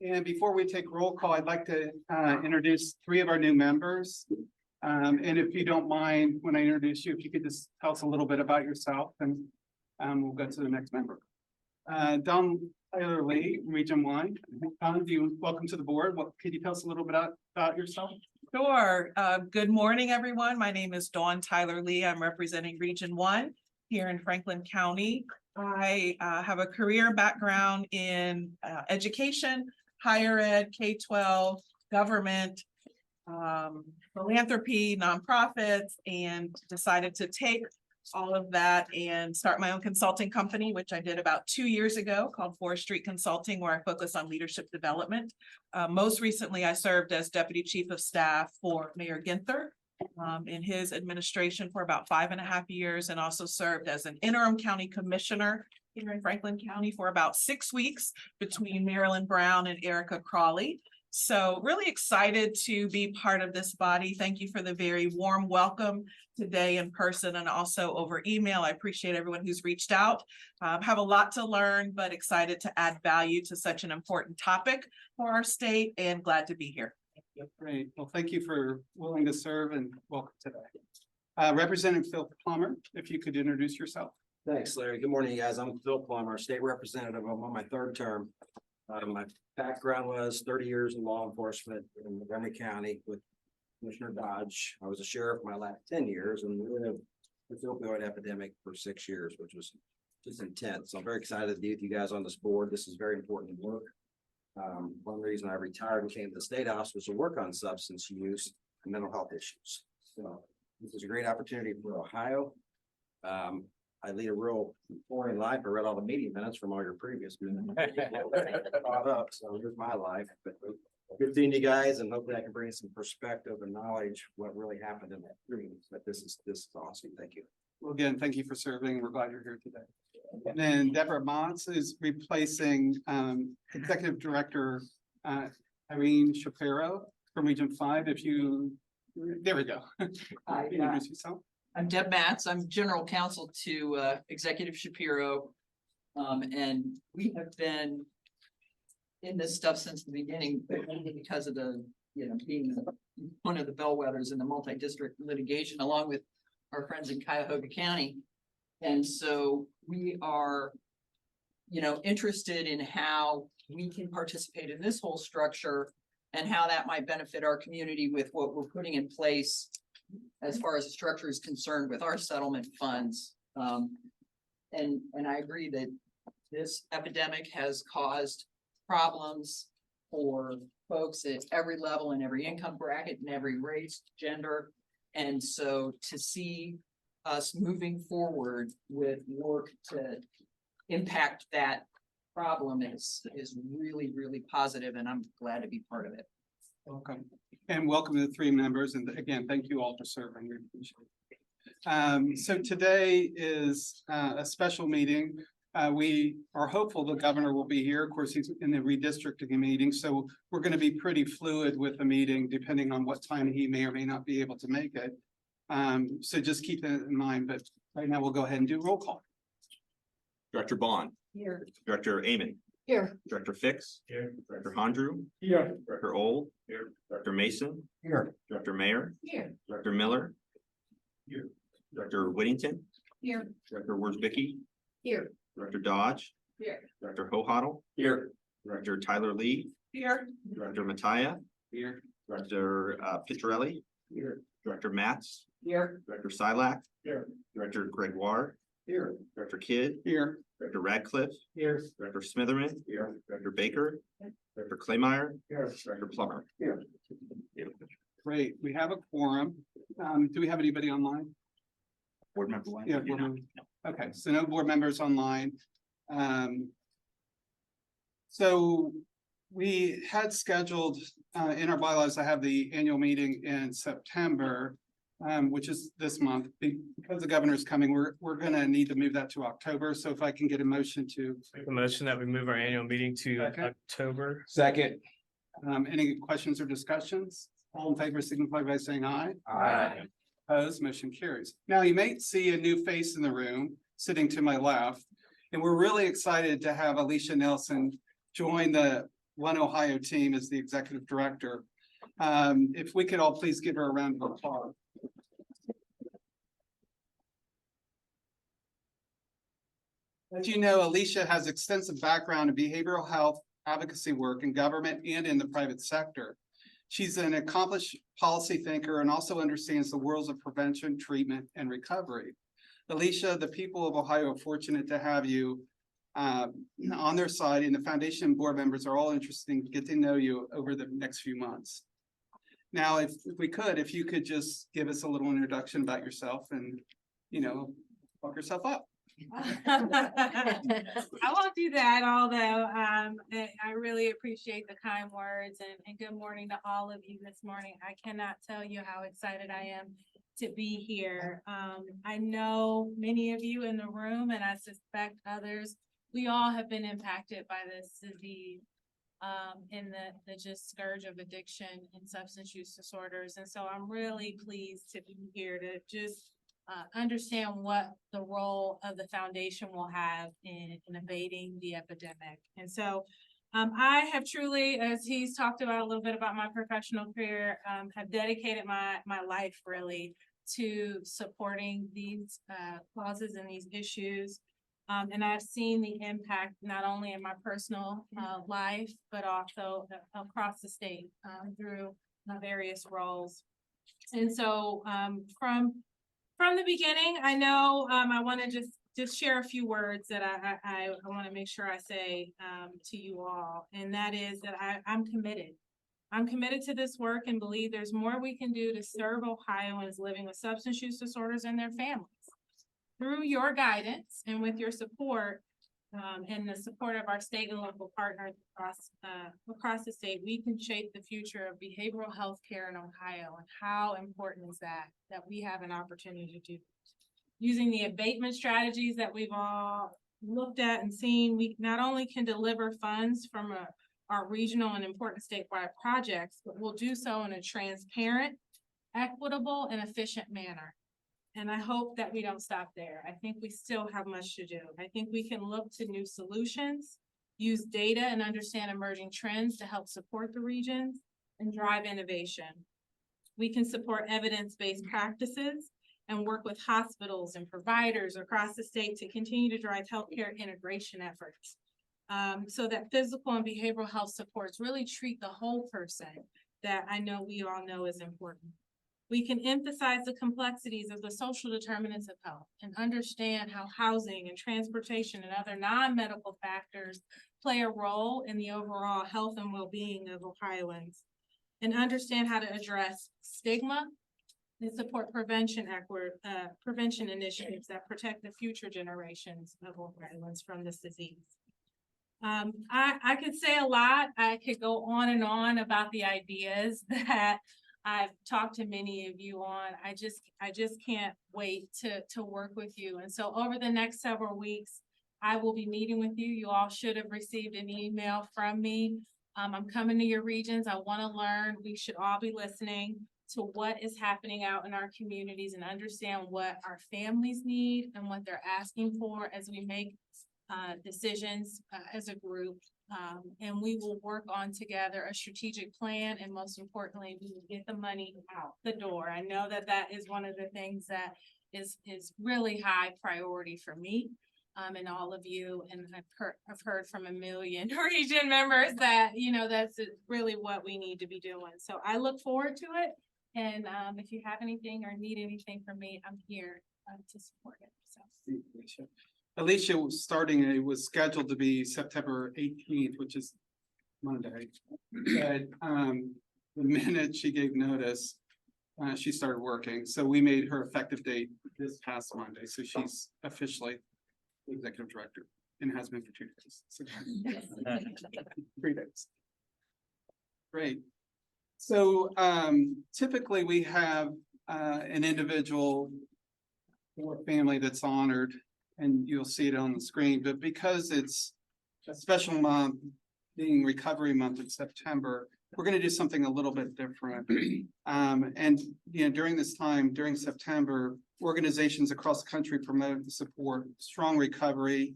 And before we take roll call, I'd like to introduce three of our new members. And if you don't mind, when I introduce you, if you could just tell us a little bit about yourself and we'll go to the next member. Don Tyler Lee, Region 1. Don, welcome to the board. Could you tell us a little bit about yourself? Sure. Good morning, everyone. My name is Dawn Tyler Lee. I'm representing Region 1 here in Franklin County. I have a career background in education, higher ed, K-12, government, philanthropy, nonprofits, and decided to take all of that and start my own consulting company, which I did about 2 years ago, called Forest Street Consulting, where I focus on leadership development. Most recently, I served as Deputy Chief of Staff for Mayor Ginther in his administration for about 5.5 years, and also served as an interim county commissioner here in Franklin County for about 6 weeks between Marilyn Brown and Erica Crawley. So really excited to be part of this body. Thank you for the very warm welcome today in person and also over email. I appreciate everyone who's reached out. Have a lot to learn, but excited to add value to such an important topic for our state and glad to be here. Thank you. Great. Well, thank you for willing to serve and welcome today. Representative Phil Plummer, if you could introduce yourself. Thanks, Larry. Good morning, guys. I'm Phil Plummer, state representative. I'm on my third term. My background was 30 years in law enforcement in Montgomery County with Commissioner Dodge. I was a sheriff my last 10 years and we lived with the opioid epidemic for 6 years, which was just intense. So I'm very excited to be with you guys on this board. This is very important work. One reason I retired and came to the State House was to work on substance use and mental health issues. So this is a great opportunity for Ohio. I lead a real boring life. I read all the meeting minutes from all your previous meetings. So here's my life. But good seeing you guys, and hopefully I can bring some perspective and knowledge what really happened in that meeting. But this is awesome. Thank you. Well, again, thank you for serving. We're glad you're here today. And then Deborah Motz is replacing Executive Director Irene Shapiro from Region 5. There we go. Hi, Introduce yourself. I'm Deb Matz. I'm General Counsel to Executive Shapiro. And we have been in this stuff since the beginning, only because of the, being one of the bellwethers in the multi-district litigation, along with our friends in Cuyahoga County. And so we are, interested in how we can participate in this whole structure and how that might benefit our community with what we're putting in place as far as the structure is concerned with our settlement funds. And I agree that this epidemic has caused problems for folks at every level and every income bracket and every race, gender. And so to see us moving forward with work to impact that problem is really, really positive, and I'm glad to be part of it. Welcome. And welcome to the three members. And again, thank you all for serving. We appreciate it. So today is a special meeting. We are hopeful the governor will be here. Of course, he's in the redistricting meeting. So we're going to be pretty fluid with the meeting, depending on what time he may or may not be able to make it. So just keep that in mind. But right now we'll go ahead and do roll call. Director Bond. Here. Director Amen. Here. Director Fix. Here. Director Hondrew. Here. Director Old. Here. Director Mason. Here. Director Mayer. Here. Director Miller. Here. Director Whittington. Here. Director Worsbicky. Here. Director Dodge. Here. Director Hohottle. Here. Director Tyler Lee. Here. Director Mattia. Here. Director Picciarelli. Here. Director Matz. Here. Director Silac. Here. Director Gregoire. Here. Director Kidd. Here. Director Radcliffe. Here. Director Smitherman. Here. Director Baker. Director Claymire. Here. Director Plummer. Here. Great. We have a quorum. Do we have anybody online? Board member one. Yeah. board member. Okay, so no board members online. So we had scheduled in our bylaws to have the annual meeting in September, which is this month. Because the governor's coming, we're going to need to move that to October. So if I can get a motion to Make a motion that we move our annual meeting to Okay. October. Second. any questions or discussions? All in favor signify by saying aye. Aye. Opposed, motion carries. Now you may see a new face in the room sitting to my left, and we're really excited to have Alicia Nelson join the One Ohio team as the executive director. If we could all please give her a round of applause. As you know, Alicia has extensive background in behavioral health advocacy work in government and in the private sector. She's an accomplished policy thinker and also understands the worlds of prevention, treatment, and recovery. Alicia, the people of Ohio are fortunate to have you on their side, and the foundation board members are all interested in getting to know you over the next few months. Now, if you could just give us a little introduction about yourself and, talk yourself up. I won't do that, although I really appreciate the kind words and good morning to all of you this morning. I cannot tell you how excited I am to be here. I know many of you in the room, and I suspect others, we all have been impacted by this disease in the just scourge of addiction and substance use disorders. And so I'm really pleased to be here to just understand what the role of the foundation will have in abating the epidemic. And so I have truly, as he's talked about a little bit about my professional career, have dedicated my life really to supporting these causes and these issues. And I've seen the impact not only in my personal life, but also across the state through my various roles. And so from the beginning, I know I want to just share a few words that I want to make sure I say to you all, and that is that I'm committed. I'm committed to this work and believe there's more we can do to serve Ohioans living with substance use disorders and their families. Through your guidance and with your support and the support of our state and local partners across the state, we can shape the future of behavioral health care in Ohio. And how important is that we have an opportunity to do using the abatement strategies that we've all looked at and seen. We not only can deliver funds from our regional and important statewide projects, but we'll do so in a transparent, equitable, and efficient manner. And I hope that we don't stop there. I think we still have much to do. I think we can look to new solutions, use data and understand emerging trends to help support the regions and drive innovation. We can support evidence-based practices and work with hospitals and providers across the state to continue to drive healthcare integration efforts so that physical and behavioral health supports really treat the whole person that I know we all know is important. We can emphasize the complexities of the social determinants of health and understand how housing and transportation and other non-medical factors play a role in the overall health and well-being of Ohioans, and understand how to address stigma and support prevention initiatives that protect the future generations of Ohioans from this disease. I could say a lot. I could go on and on about the ideas that I've talked to many of you on. I just can't wait to work with you. And so over the next several weeks, I will be meeting with you. You all should have received an email from me. I'm coming to your regions. I want to learn. We should all be listening to what is happening out in our communities and understand what our families need and what they're asking for as we make decisions as a group. And we will work on together a strategic plan, and most importantly, we will get the money out the door. I know that is one of the things that is really high priority for me and all of you. And I've heard from a million region members that, that's really what we need to be doing. So I look forward to it. And if you have anything or need anything from me, I'm here to support it. So. Alicia was scheduled to be September 18th, which is Monday. But the minute she gave notice, she started working. So we made her effective date this past Monday. So she's officially the executive director and has been for 2 days. So 3 days. Great. So typically we have an individual or family that's honored, and you'll see it on the screen, but because it's a special month, being Recovery Month in September, we're going to do something a little bit different. And during this time, during September, organizations across the country promote and support strong recovery,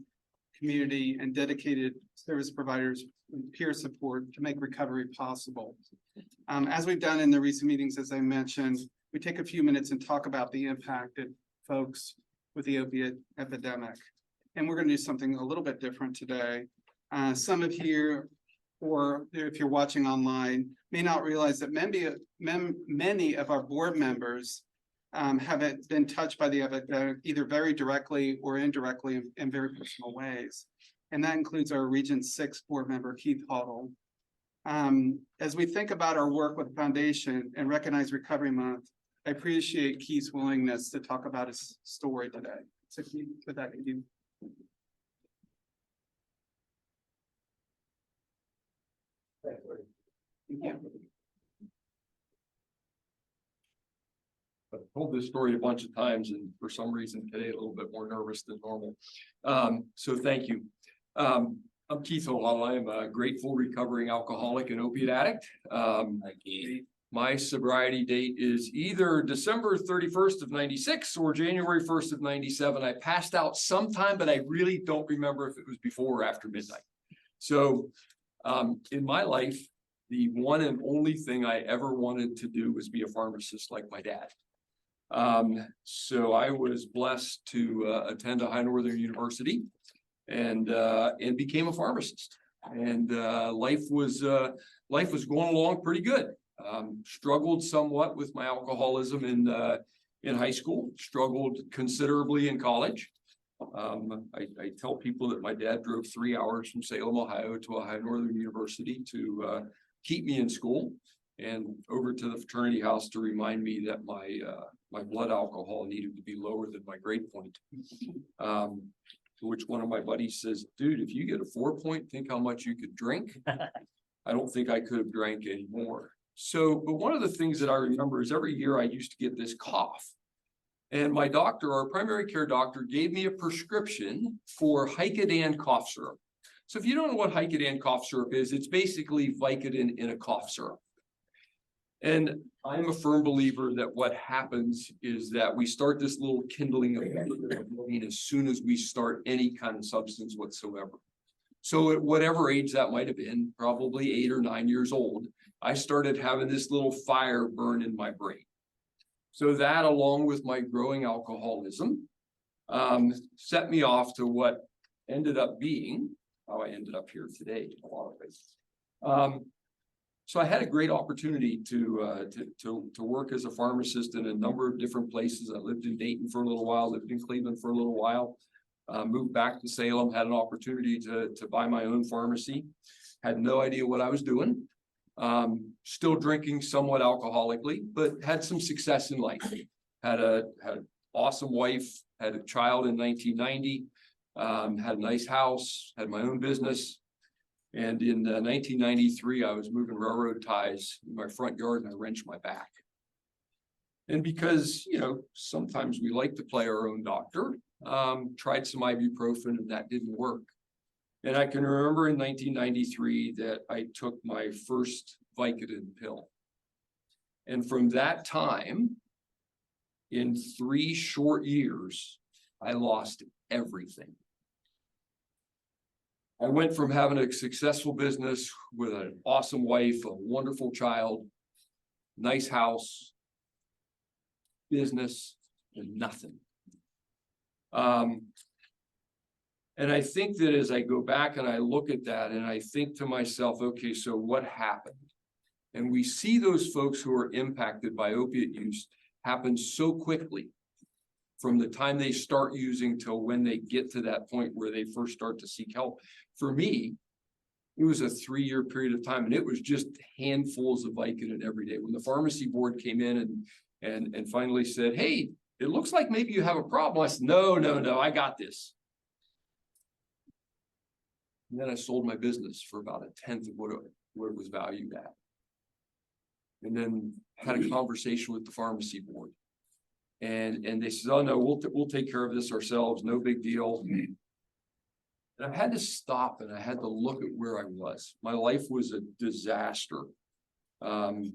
community, and dedicated service providers and peer support to make recovery possible. As we've done in the recent meetings, as I mentioned, we take a few minutes and talk about the impact of folks with the opiate epidemic. And we're going to do something a little bit different today. Some of you, or if you're watching online, may not realize that many of our board members have been touched by the epidemic either very directly or indirectly in very personal ways. And that includes our Region 6 board member, Keith Huddle. As we think about our work with the foundation and recognize Recovery Month, I appreciate Keith's willingness to talk about his story today. So Keith, with that, could you? Yeah. I've told this story a bunch of times, and for some reason today a little bit more nervous than normal. So thank you. I'm Keith Huddle. I am a grateful recovering alcoholic and opiate addict. My sobriety date is either December 31st of 96 or January 1st of 97. I passed out sometime, but I really don't remember if it was before or after midnight. So in my life, the one and only thing I ever wanted to do was be a pharmacist like my dad. So I was blessed to attend a high northern university and became a pharmacist. And life was going along pretty good. Struggled somewhat with my alcoholism in high school, struggled considerably in college. I tell people that my dad drove 3 hours from Salem, Ohio to a high northern university to keep me in school and over to the fraternity house to remind me that my blood alcohol needed to be lower than my grade point. To which one of my buddies says, dude, if you get a 4 point, think how much you could drink. I don't think I could have drank any more. So, but one of the things that I remember is every year I used to get this cough. And my doctor, our primary care doctor, gave me a prescription for Vicodin cough syrup. So if you don't know what Vicodin cough syrup is, it's basically Vicodin in a cough syrup. And I'm a firm believer that what happens is that we start this little kindling of brain as soon as we start any kind of substance whatsoever. So at whatever age that might have been, probably 8 or 9 years old, I started having this little fire burn in my brain. So that, along with my growing alcoholism, set me off to what ended up being how I ended up here today in a lot of ways. So I had a great opportunity to work as a pharmacist in a number of different places. I lived in Dayton for a little while, lived in Cleveland for a little while, moved back to Salem, had an opportunity to buy my own pharmacy, had no idea what I was doing. Still drinking somewhat alcoholically, but had some success in life. Had an awesome wife, had a child in 1990, had a nice house, had my own business. And in 1993, I was moving railroad ties in my front yard and I wrenched my back. And because, you know, sometimes we like to play our own doctor, tried some ibuprofen and that didn't work. And I can remember in 1993 that I took my first Vicodin pill. And from that time, in 3 short years, I lost everything. I went from having a successful business with an awesome wife, a wonderful child, nice house, business, and nothing. And I think that as I go back and I look at that and I think to myself, okay, so what happened? And we see those folks who are impacted by opiate use happen so quickly from the time they start using till when they get to that point where they first start to seek help. For me, it was a 3-year period of time and it was just handfuls of Vicodin every day. When the pharmacy board came in and finally said, hey, it looks like maybe you have a problem. I said, no, I got this. And then I sold my business for about 1/10 of what it was valued at. And then had a conversation with the pharmacy board. And they said, oh no, we'll take care of this ourselves, no big deal. And I had to stop and I had to look at where I was. My life was a disaster. Couldn't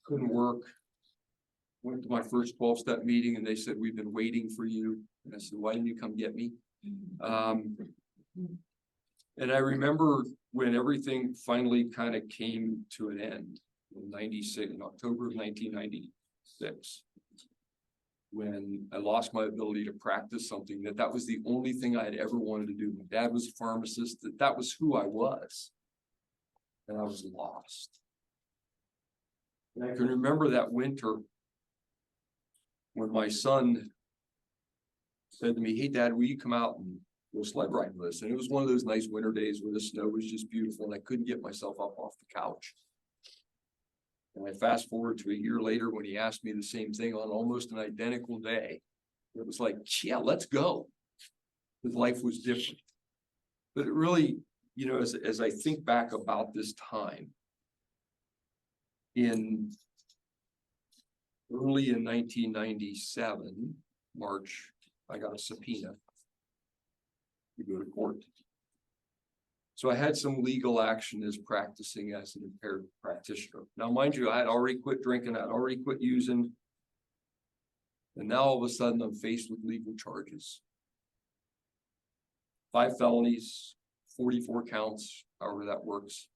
work. Went to my first 12-step meeting and they said, we've been waiting for you. And I said, why didn't you come get me? And I remember when everything finally kind of came to an end in in October of 1996. When I lost my ability to practice something, that was the only thing I had ever wanted to do. My dad was a pharmacist, that was who I was. And I was lost. And I can remember that winter when my son said to me, "Hey, Dad, will you come out and we'll sled ride with us?" And it was one of those nice winter days where the snow was just beautiful and I couldn't get myself up off the couch. And I fast forward to a year later when he asked me the same thing on almost an identical day. It was like, yeah, let's go. His life was different. But it really, you know, as I think back about this time, early in 1997, March, I got a subpoena to go to court. So I had some legal action as practicing as an impaired practitioner. Now, mind you, I had already quit drinking, I'd already quit using. And now all of a sudden I'm faced with legal charges. 5 felonies, 44 counts, however that works.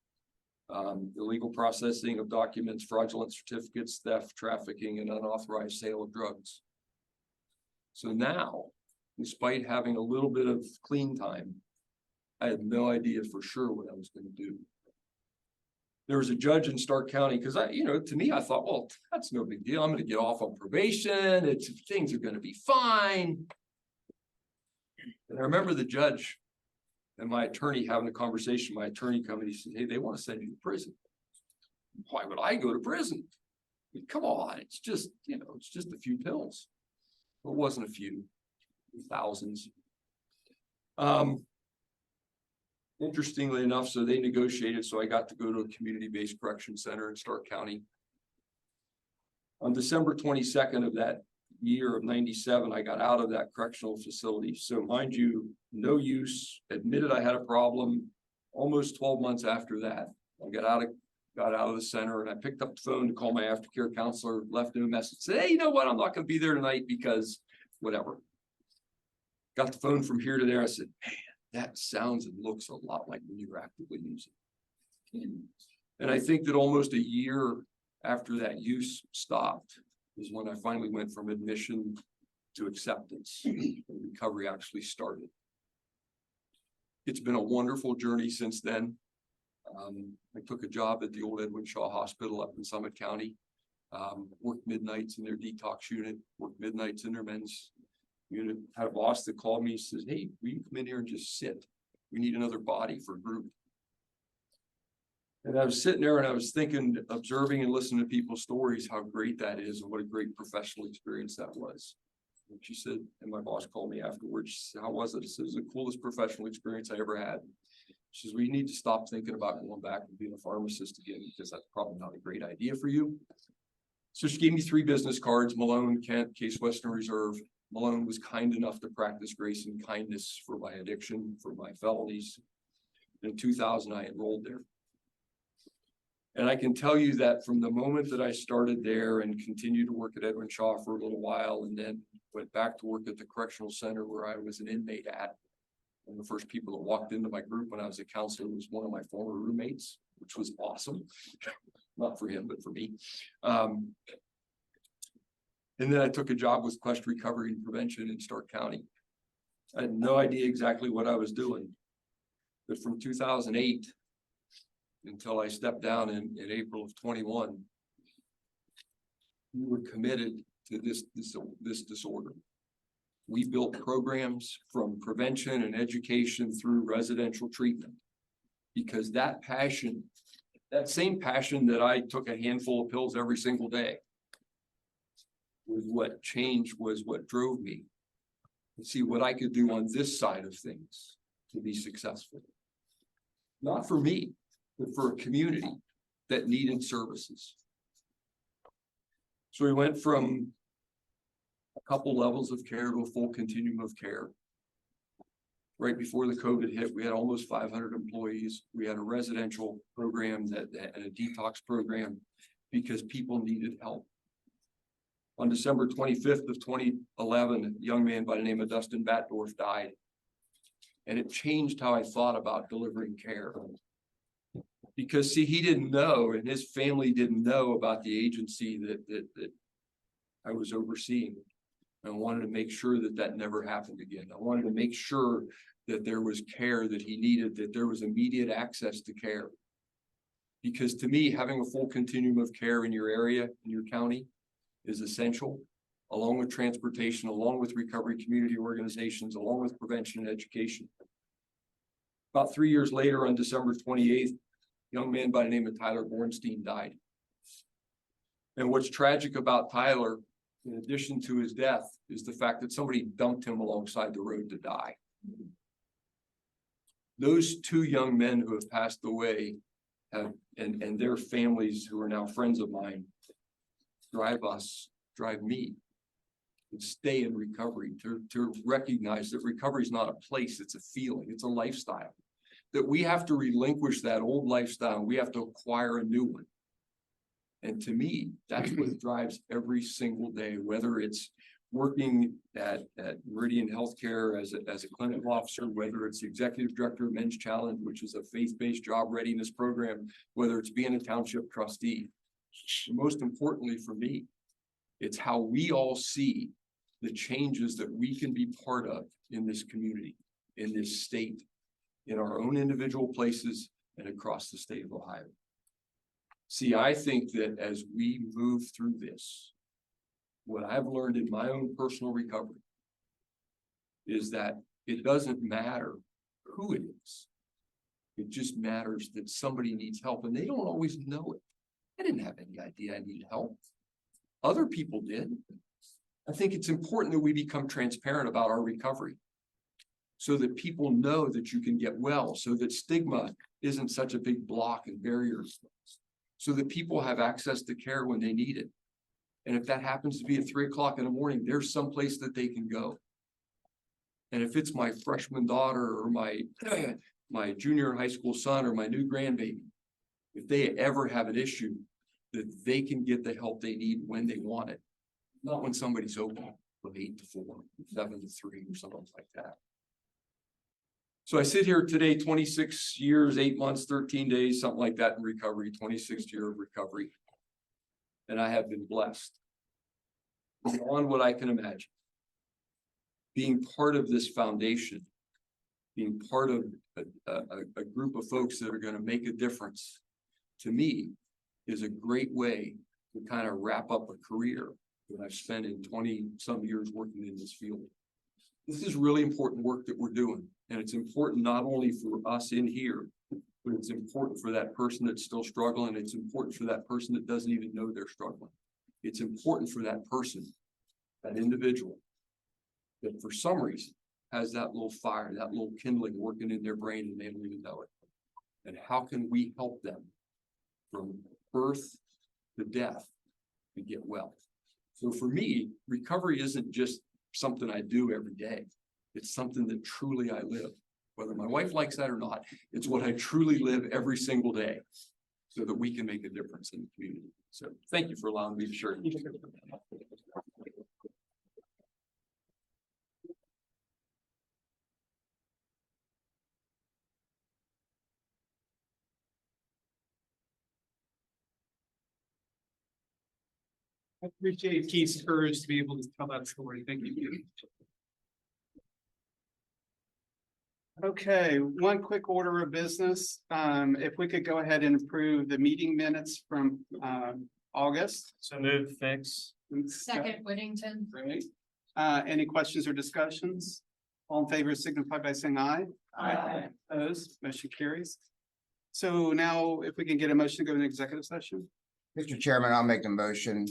Illegal processing of documents, fraudulent certificates, theft, trafficking, and unauthorized sale of drugs. So now, despite having a little bit of clean time, I had no idea for sure what I was going to do. There was a judge in Stark County, because to me, I thought, well, that's no big deal. I'm going to get off on probation. Things are going to be fine. And I remember the judge and my attorney having a conversation. My attorney coming, he said, "Hey, they want to send you to prison." Why would I go to prison? I mean, come on, it's just a few pills. Well, it wasn't a few, thousands. Interestingly enough, so they negotiated, so I got to go to a community-based correction center in Stark County. On December 22nd of that year of 97, I got out of that correctional facility. So mind you, no use, admitted I had a problem. Almost 12 months after that, I got out of the center and I picked up the phone to call my aftercare counselor, left him a message, said, "Hey, you know what? I'm not going to be there tonight because whatever." Got the phone from here to there. I said, "Man, that sounds and looks a lot like when you were actively using." And I think that almost a year after that use stopped is when I finally went from admission to acceptance and recovery actually started. It's been a wonderful journey since then. I took a job at the old Edwin Shaw Hospital up in Summit County, worked midnights in their detox unit, worked midnights in their men's unit. Had a boss that called me, says, "Hey, will you come in here and just sit? We need another body for group." And I was sitting there and I was thinking, observing and listening to people's stories, how great that is and what a great professional experience that was. And she said, and my boss called me afterwards, she said, "How was it?" I said, "It was the coolest professional experience I ever had." She says, "We need to stop thinking about going back and being a pharmacist again, because that's probably not a great idea for you." So she gave me 3 business cards: Malone, Kent, Case Western Reserve. Malone was kind enough to practice grace and kindness for my addiction, for my felonies. In 2000, I enrolled there. And I can tell you that from the moment that I started there and continued to work at Edwin Shaw for a little while, and then went back to work at the correctional center where I was an inmate at. And the first people that walked into my group when I was a counselor was one of my former roommates, which was awesome. Not for him, but for me. And then I took a job with Quest Recovery and Prevention in Stark County. I had no idea exactly what I was doing. But from 2008 until I stepped down in April of 21, we were committed to this disorder. We built programs from prevention and education through residential treatment. Because that passion, that same passion that I took a handful of pills every single day, was what changed, was what drove me to see what I could do on this side of things to be successful. Not for me, but for a community that needed services. So we went from a couple levels of care to a full continuum of care. Right before the COVID hit, we had almost 500 employees. We had a residential program and a detox program because people needed help. On December 25th of 2011, a young man by the name of Dustin Batdorf died. And it changed how I thought about delivering care. Because see, he didn't know and his family didn't know about the agency that I was overseeing. I wanted to make sure that that never happened again. I wanted to make sure that there was care that he needed, that there was immediate access to care. Because to me, having a full continuum of care in your area, in your county, is essential, along with transportation, along with recovery community organizations, along with prevention and education. About 3 years later, on December 28th, a young man by the name of Tyler Bornstein died. And what's tragic about Tyler, in addition to his death, is the fact that somebody dumped him alongside the road to die. Those two young men who have passed away have, and their families who are now friends of mine, drive me to stay in recovery, to recognize that recovery is not a place, it's a feeling, it's a lifestyle. That we have to relinquish that old lifestyle, we have to acquire a new one. And to me, that's what drives every single day, whether it's working at Meridian Healthcare as a clinical officer, whether it's the executive director of Men's Challenge, which is a faith-based job readiness program, whether it's being a township trustee. Most importantly for me, it's how we all see the changes that we can be part of in this community, in this state, in our own individual places and across the state of Ohio. See, I think that as we move through this, what I've learned in my own personal recovery is that it doesn't matter who it is. It just matters that somebody needs help and they don't always know it. I didn't have any idea I needed help. Other people did. I think it's important that we become transparent about our recovery so that people know that you can get well, so that stigma isn't such a big block and barrier, so that people have access to care when they need it. And if that happens to be at 3 o'clock in the morning, there's some place that they can go. And if it's my freshman daughter or my junior high school son or my new grandbaby, if they ever have an issue, that they can get the help they need when they want it, not when somebody's open from 8 to 4, 7 to 3 or something like that. So I sit here today, 26 years, 8 months, 13 days, something like that in recovery, 26th year of recovery. And I have been blessed beyond what I can imagine. Being part of this foundation, being part of a group of folks that are going to make a difference, to me, is a great way to kind of wrap up a career that I've spent in 20-some years working in this field. This is really important work that we're doing, and it's important not only for us in here, but it's important for that person that's still struggling. It's important for that person that doesn't even know they're struggling. It's important for that person, that individual, that for some reason has that little fire, that little kindling working in their brain and they don't even know it. And how can we help them from birth to death to get well? So for me, recovery isn't just something I do every day. It's something that truly I live. Whether my wife likes that or not, it's what I truly live every single day so that we can make a difference in the community. So thank you for allowing me to share. I appreciate Keith's courage to be able to tell that story. Thank you, Keith. Okay, one quick order of business. If we could go ahead and approve the meeting minutes from August. So move, Fix. Second, Whittington. Great. Any questions or discussions? All in favor signify by saying aye. Aye. Opposed, motion carries. So now if we can get a motion to go into executive session. Mr. Chairman, I'll make the motion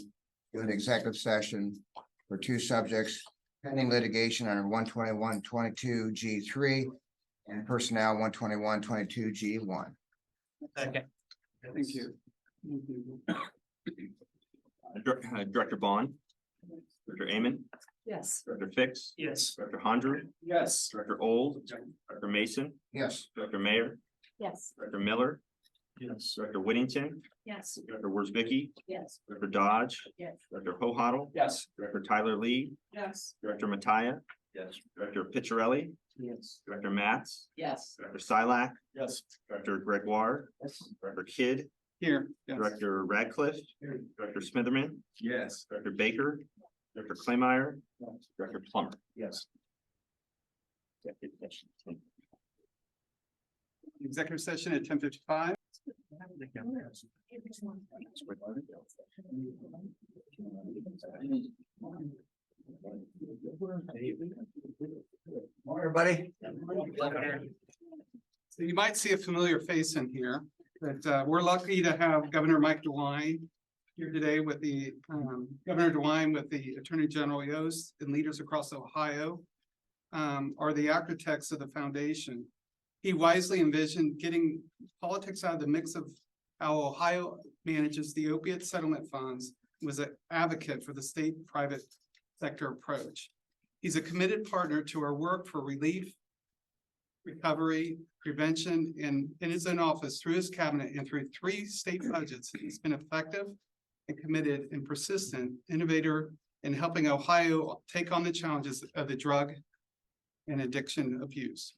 to an executive session for two subjects, pending litigation under 121-22G3 and personnel 121-22G1. Second. Thank you. Director Bond, Director Amen, Yes. Director Fix, Yes. Director Hondrew, Yes. Director Old, Director Mason, Yes. Director Mayor, Yes. Director Miller, Yes. Director Whittington, Yes. Director Worsbicky, Yes. Director Dodge, Yes. Director Hohaddle, Yes. Director Tyler Lee, Yes. Director Mattia, Yes. Director Picciarelli, Yes. Director Matz, Yes. Director Silac, Yes. Director Gregoire, Director Kidd, Here, yes. Director Radcliffe, Director Smitherman, Yes. Director Baker, Director Claymire, Director Plummer. Yes. Executive session at 10:55. Everybody. So you might see a familiar face in here, but we're lucky to have Governor Mike DeWine here today with the Governor DeWine with the Attorney General Yost and leaders across Ohio are the architects of the foundation. He wisely envisioned getting politics out of the mix of how Ohio manages the opiate settlement funds, was an advocate for the state-private sector approach. He's a committed partner to our work for relief, recovery, prevention, and in his own office, through his cabinet and through 3 state budgets. He's been effective and committed and persistent innovator in helping Ohio take on the challenges of the drug and addiction abuse.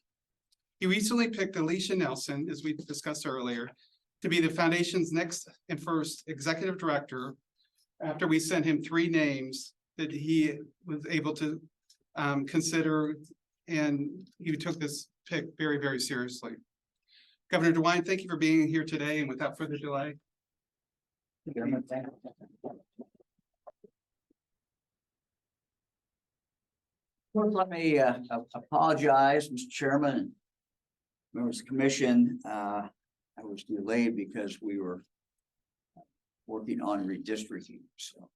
He recently picked Alicia Nelson, as we discussed earlier, to be the foundation's next and first executive director after we sent him 3 names that he was able to consider, and he took this pick very, very seriously. Governor DeWine, thank you for being here today, and without further delay. First, let me apologize, Mr. Chairman, and members of the commission. I was delayed because we were working on redistricting, so.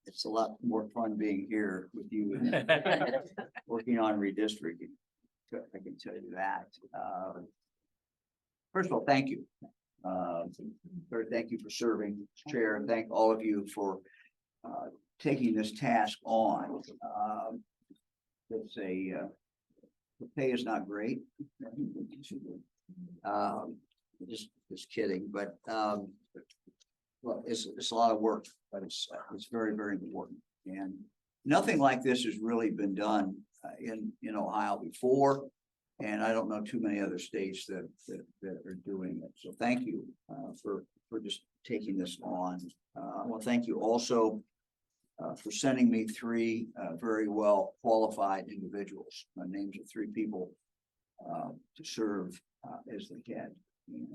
It's a lot more fun being here with you and working on redistricting. So I can tell you that. First of all, thank you. Thank you for serving as chair, and thank all of you for taking this task on. It's the pay is not great. Just kidding, but well, it's a lot of work, but it's very, very important. And nothing like this has really been done in Ohio before. And I don't know too many other states that are doing it. So thank you for just taking this on. I want to thank you also for sending me 3 very well qualified individuals. Names of 3 people to serve as the head. And,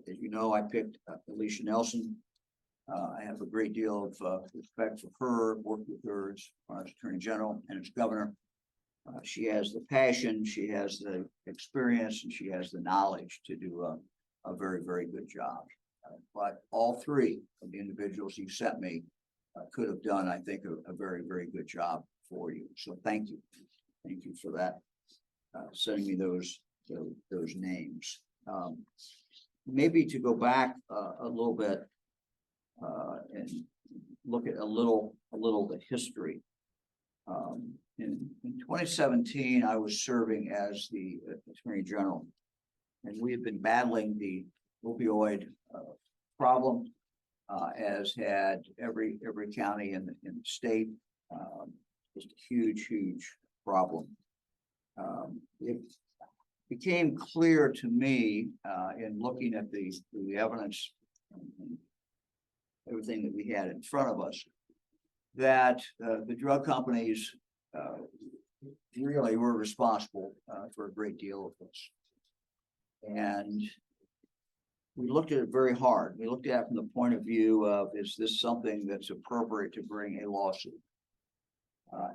as you know, I picked Alicia Nelson. I have a great deal of respect for her, worked with her as Attorney General and as Governor. She has the passion, she has the experience, and she has the knowledge to do a very, very good job. But all 3 of the individuals you sent me could have done, I think, a very, very good job for you. So thank you. Thank you for that, sending me those names. Maybe to go back a little bit and look at a little the history. In 2017, I was serving as the Attorney General, and we had been battling the opioid problem, as had every county in the state. Just a huge problem. It became clear to me in looking at the evidence and everything that we had in front of us that the drug companies really were responsible for a great deal of this. And we looked at it very hard. We looked at it from the point of view of, is this something that's appropriate to bring a lawsuit?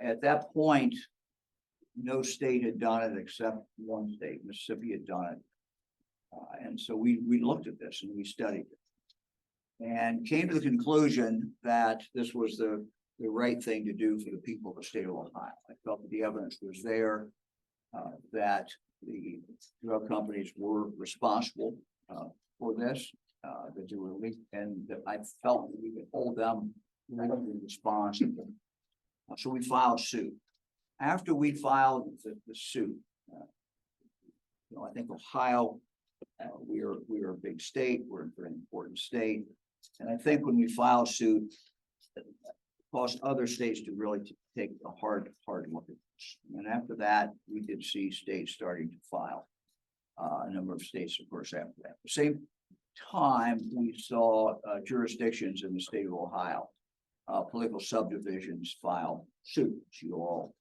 At that point, no state had done it except one state, Mississippi, had done it. And so we looked at this and we studied it and came to the conclusion that this was the right thing to do for the people of the state of Ohio. I felt that the evidence was there, that the drug companies were responsible for this, that they were leaked, and that I felt that we could hold them responsible. So we filed suit. After we filed the suit, I think Ohio, we are a big state. We're a very important state, and I think when we filed suit, caused other states to really take a hard look at this. And after that, we did see states starting to file. A number of states, of course, after that. At the same time, we saw jurisdictions in the state of Ohio, political subdivisions file suit, as you all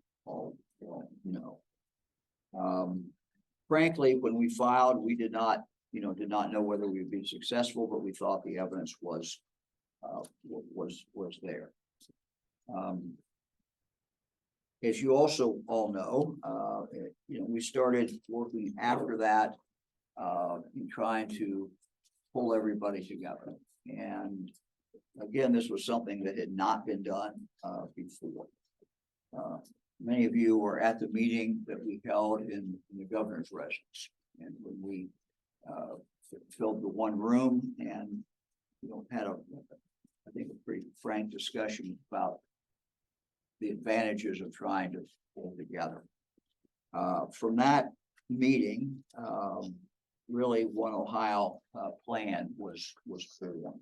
know. Frankly, when we filed, we did not know whether we would be successful, but we thought the evidence was there. As you also all know, we started working after that, in trying to pull everybody together. And again, this was something that had not been done, before. Many of you were at the meeting that we held in the governor's residence. And when we, filled the one room and, had I think a pretty frank discussion about the advantages of trying to pull together. From that meeting, really One Ohio plan was formed.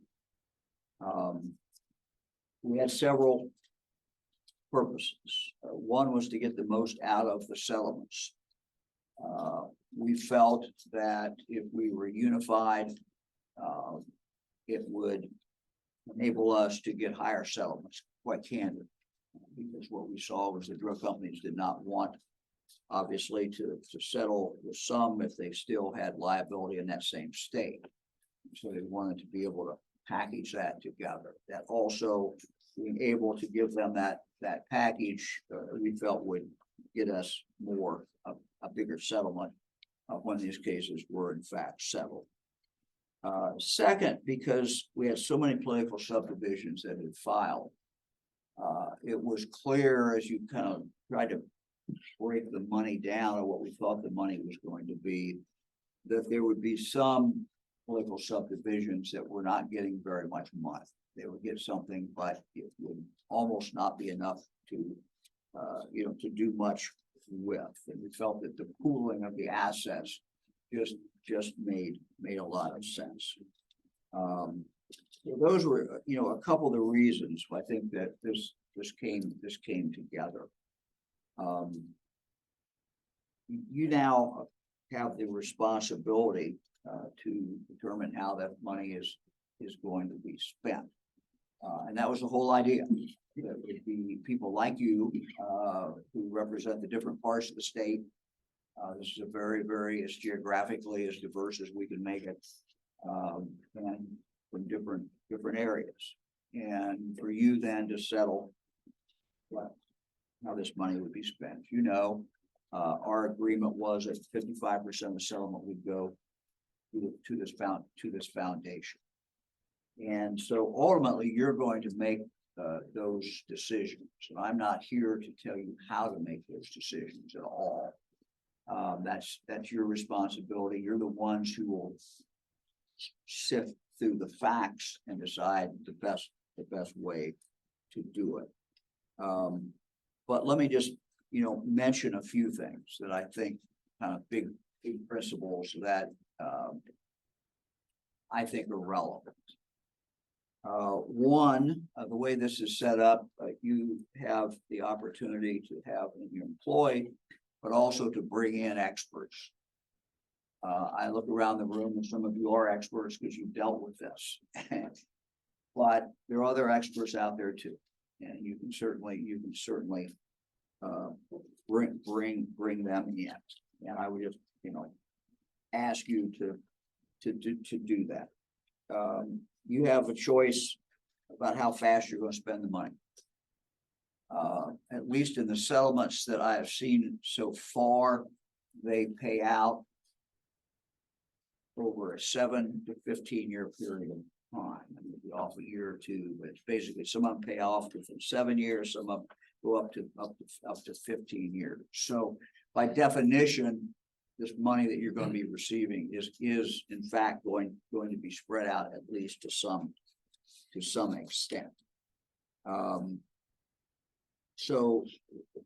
We had several purposes. One was to get the most out of the settlements. We felt that if we were unified, it would enable us to get higher settlements, quite candid. Because what we saw was the drug companies did not want, obviously, to settle with some if they still had liability in that same state. So they wanted to be able to package that together. That also being able to give them that package, we felt would get us a bigger settlement when these cases were in fact settled. Second, because we had so many political subdivisions that had filed, it was clear as you kind of tried to break the money down or what we thought the money was going to be, that there would be some political subdivisions that were not getting very much money. They would get something, but it would almost not be enough to, to do much with. And we felt that the pooling of the assets just made a lot of sense. So those were, a couple of the reasons I think that this came together. You now have the responsibility to determine how that money is going to be spent. And that was the whole idea. That would be people like you who represent the different parts of the state. This is a very as geographically as diverse as we can make it, and from different areas. And for you then to settle how this money would be spent. Our agreement was that 55% of the settlement would go to this foundation. And so ultimately, you're going to make those decisions. And I'm not here to tell you how to make those decisions at all. That's your responsibility. You're the ones who will sift through the facts and decide the best way to do it. But let me just, mention a few things that I think kind of big principles that I think are relevant. One, the way this is set up, you have the opportunity to have your employee, but also to bring in experts. I look around the room and some of you are experts because you've dealt with this, but there are other experts out there too. And you can certainly bring them in. And I would just, ask you to do that. You have a choice about how fast you're going to spend the money. At least in the settlements that I have seen so far, they pay out over a 7 to 15 year period of time. And maybe off a year or two, but basically some of them pay off within 7 years, some of them go up to 15 years. So by definition, this money that you're going to be receiving is in fact going to be spread out at least to some extent. So,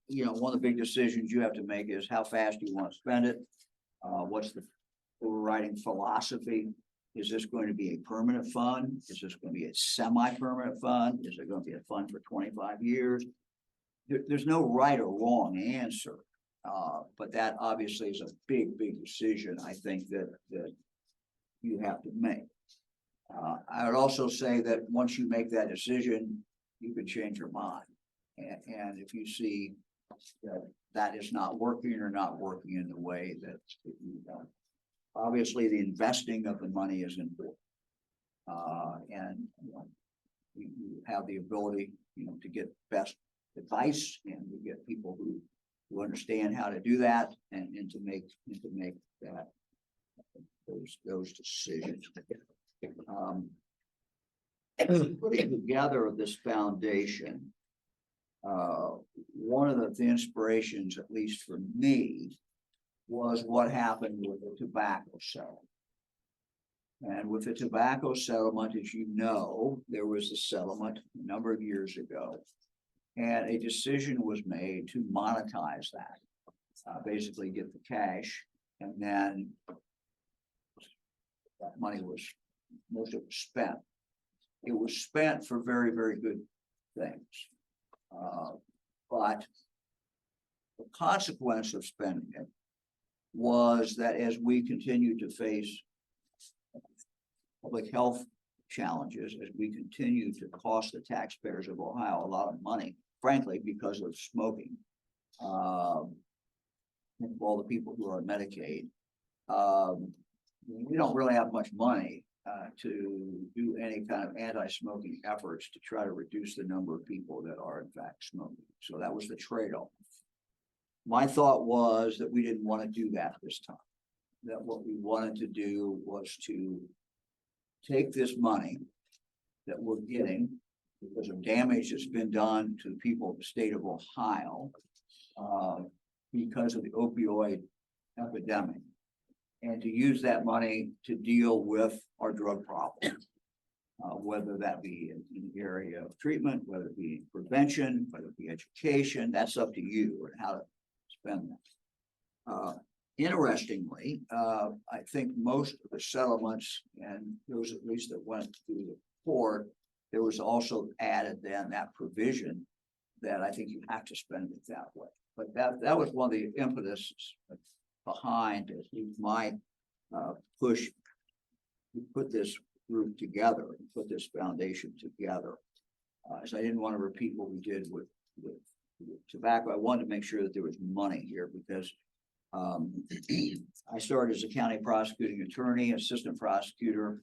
one of the big decisions you have to make is how fast you want to spend it. What's the overriding philosophy Is this going to be a permanent fund? Is this going to be a semi-permanent fund? Is it going to be a fund for 25 years? There's no right or wrong answer. But that obviously is a big, big decision, I think that you have to make. I would also say that once you make that decision, you could change your mind. And if you see that is not working or not working in the way that you want. Obviously, the investing of the money is important. And you know, you have the ability, you know, to get best advice and to get people who understand how to do that and to make that those decisions. Putting together of this foundation, one of the inspirations, at least for me, was what happened with the tobacco settlement. And with the tobacco settlement, as you know, there was a settlement a number of years ago. And a decision was made to monetize that, basically get the cash, and then that money was, most of it was spent. It was spent for very, very good things. But the consequence of spending it was that as we continue to face public health challenges, as we continue to cost the taxpayers of Ohio a lot of money, frankly, because of smoking, all the people who are on Medicaid, we don't really have much money to do any kind of anti-smoking efforts to try to reduce the number of people that are in fact smoking. So that was the trade-off. My thought was that we didn't want to do that this time. That what we wanted to do was to take this money that we're getting because of damage that's been done to the people of the state of Ohio because of the opioid epidemic, and to use that money to deal with our drug problem, whether that be in the area of treatment, whether it be prevention, whether it be education. That's up to you and how to spend that. Interestingly, I think most of the settlements, and those at least that went through the court, there was also added then that provision that I think you have to spend it that way. But that was one of the impetus behind at least my push to put this group together and put this foundation together. As I didn't want to repeat what we did with tobacco. I wanted to make sure that there was money here because I started as a county prosecuting attorney, assistant prosecutor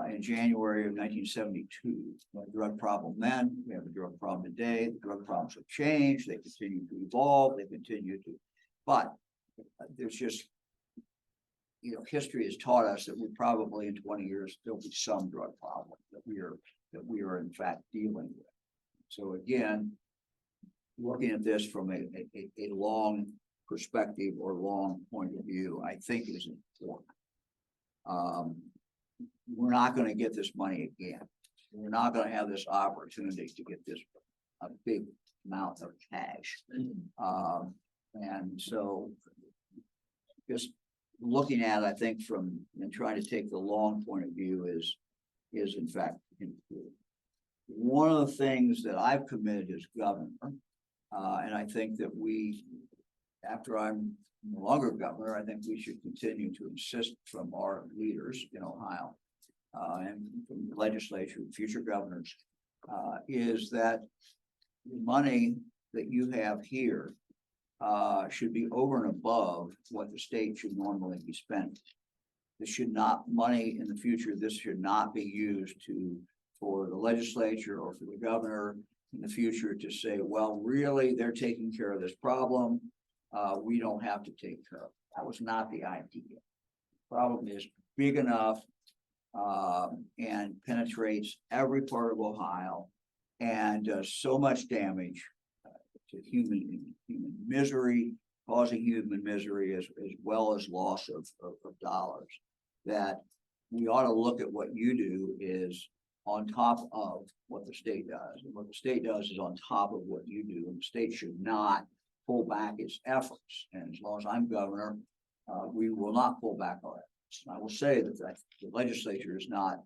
in January of 1972. We had a drug problem then, we have a drug problem today. The drug problems have changed, they continue to evolve, they continue to, but there's just, you know, history has taught us that we probably in 20 years, there'll be some drug problem that we are in fact dealing with. So again, looking at this from a long perspective or long point of view, I think is important. We're not going to get this money again. We're not going to have this opportunity to get this a big amount of cash. And so just looking at, I think from and trying to take the long point of view is in fact important. One of the things that I've committed as governor, and I think that we, after I'm no longer governor, I think we should continue to insist from our leaders in Ohio and from the legislature, future governors, is that the money that you have here should be over and above what the state should normally be spending. This should not, money in the future, this should not be used for the legislature or for the governor in the future to say, well, really, they're taking care of this problem. We don't have to take care of it. That was not the idea. The problem is big enough and penetrates every part of Ohio and does so much damage to human misery, causing human misery as well as loss of dollars, that we ought to look at what you do is on top of what the state does. And what the state does is on top of what you do. And the state should not pull back its efforts. And as long as I'm governor, we will not pull back our efforts. I will say that the legislature is not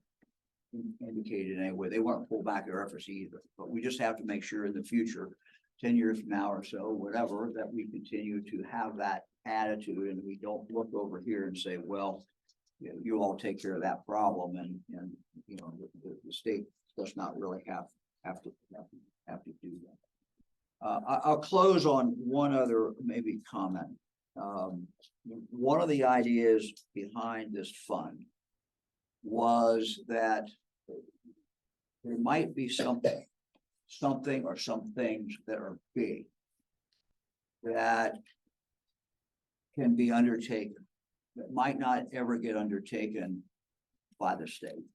indicated in any way. They want to pull back their efforts either, but we just have to make sure in the future, 10 years from now or so, whatever, that we continue to have that attitude and we don't look over here and say, well, you all take care of that problem and, you know, the state does not really have to do that. I'll close on one other maybe comment. One of the ideas behind this fund was that there might be something or some things that are big that can be undertaken that might not ever get undertaken by the state,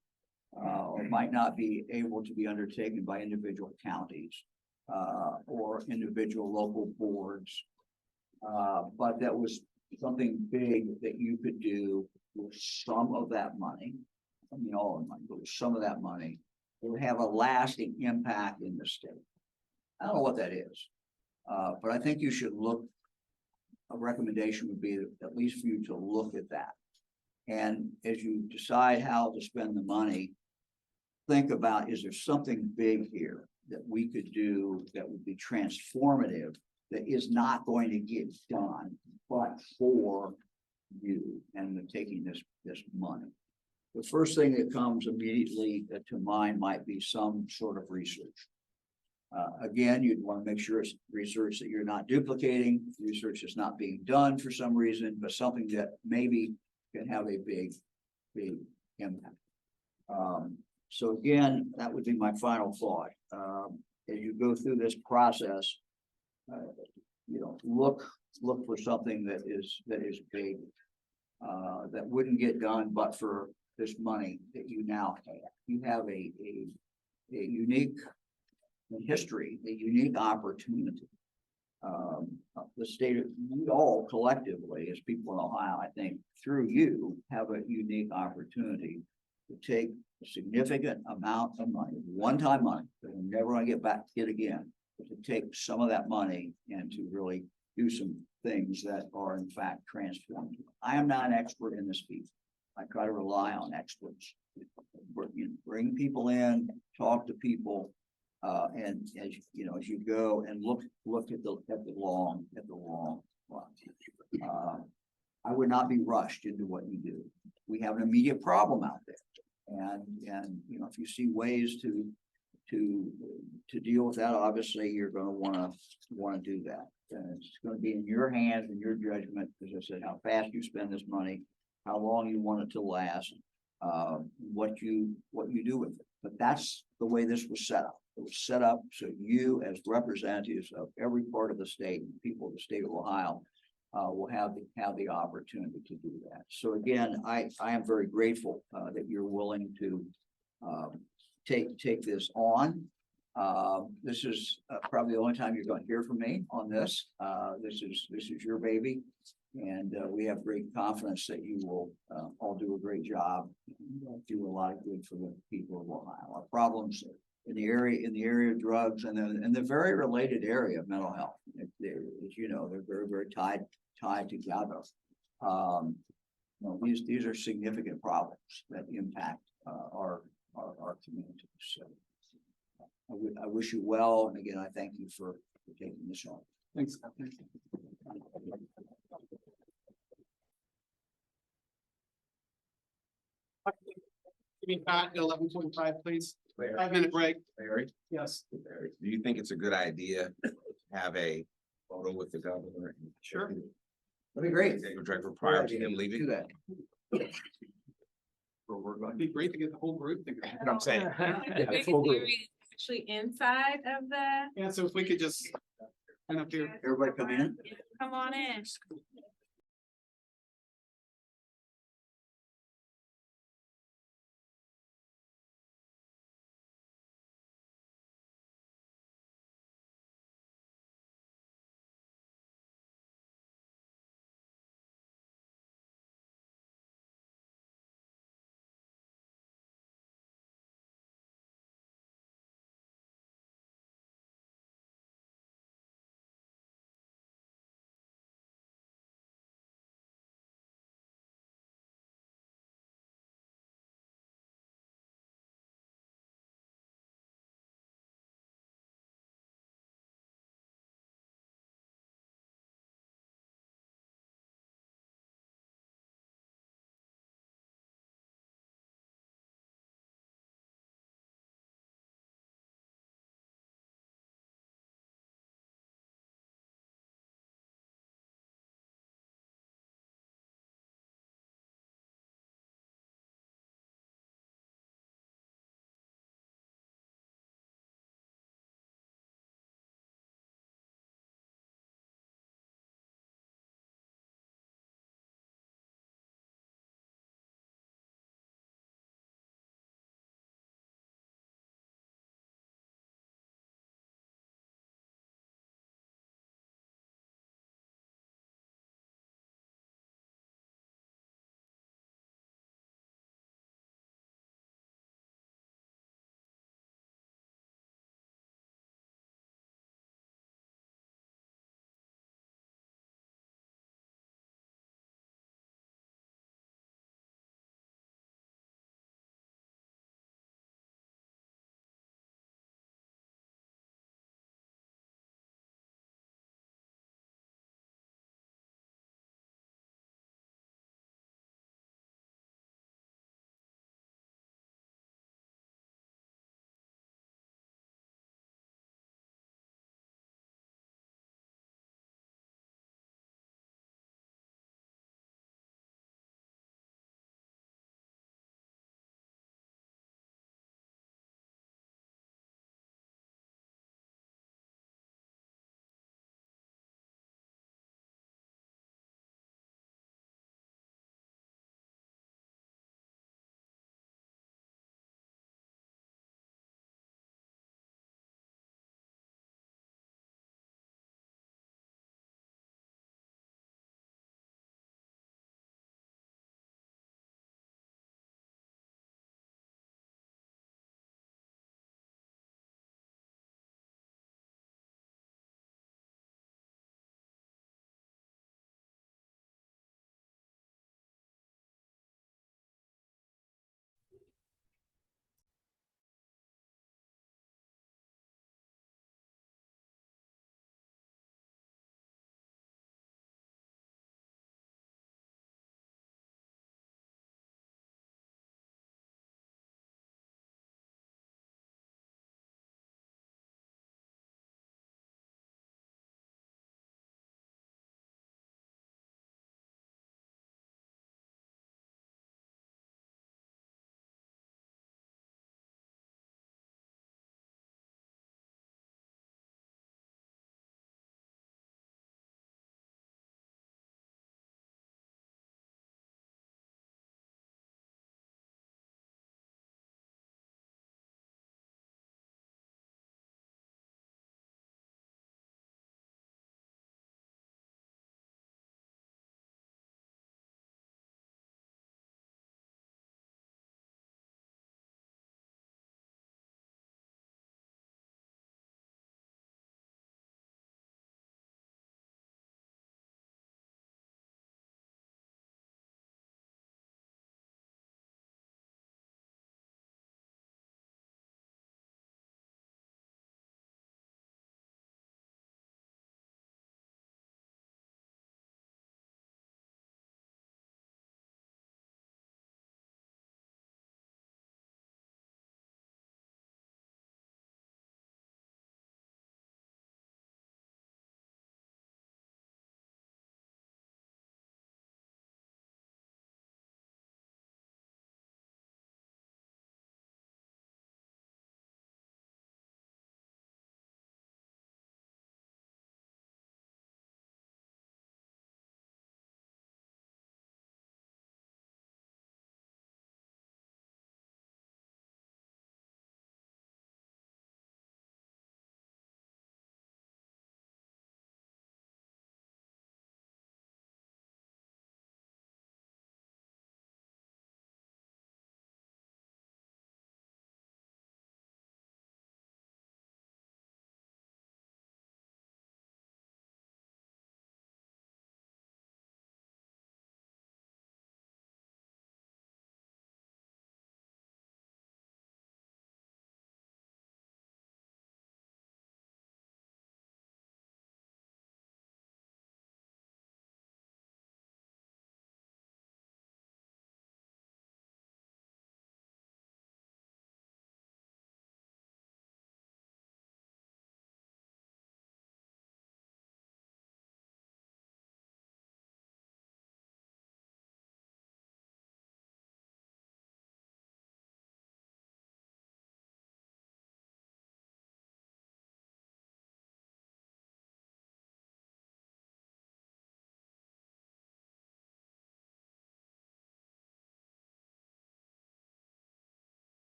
or might not be able to be undertaken by individual counties, or individual local boards. But that was something big that you could do with some of that money. I mean, all of the money, but with some of that money, it would have a lasting impact in the state. I don't know what that is, but I think you should look. A recommendation would be at least for you to look at that. And as you decide how to spend the money, think about, is there something big here that we could do that would be transformative, that is not going to get done, but for you and taking this money? The first thing that comes immediately to mind might be some sort of research. Again, you'd want to make sure it's research that you're not duplicating, research that's not being done for some reason, but something that maybe can have a big impact. So again, that would be my final thought. As you go through this process, you know, look for something that is big, that wouldn't get done but for this money that you now have. You have a unique history, a unique opportunity. The state, we all collectively as people in Ohio, I think through you have a unique opportunity to take a significant amount of money, one-time money that we're never going to get again, but to take some of that money and to really do some things that are in fact transformative. I am not an expert in this field. I try to rely on experts. Bring people in, talk to people, and as you know, as you go and look at the long run. I would not be rushed into what you do. We have an immediate problem out there, and you know, if you see ways to deal with that, obviously you're going to want to do that. And it's going to be in your hands and your judgment, as I said, how fast you spend this money, how long you want it to last, what you do with it. But that's the way this was set up. It was set up so you, as representatives of every part of the state, and people of the state of Ohio, will have the opportunity to do that. So again, I am very grateful that you're willing to take this on. This is probably the only time you're going to hear from me on this. This is your baby, and we have great confidence that you will all do a great job, do a lot of good for the people of Ohio. Our problems in the area of drugs and the very related area of mental health, as you know, they're very, very tied together. You know, these are significant problems that impact our community. So I wish you well, and again, I thank you for taking this on. Thanks. Give me back at 11:45, please. 5-minute break. Larry, Yes. do you think it's a good idea to have a photo with the governor? Sure. That'd be great. Executive director prior to him leaving? Do that. It'd be great to get the whole group together. That's what I'm saying. Biggest area is actually inside of the, Yeah, so if we could just kind of do. Everybody come in. come on in.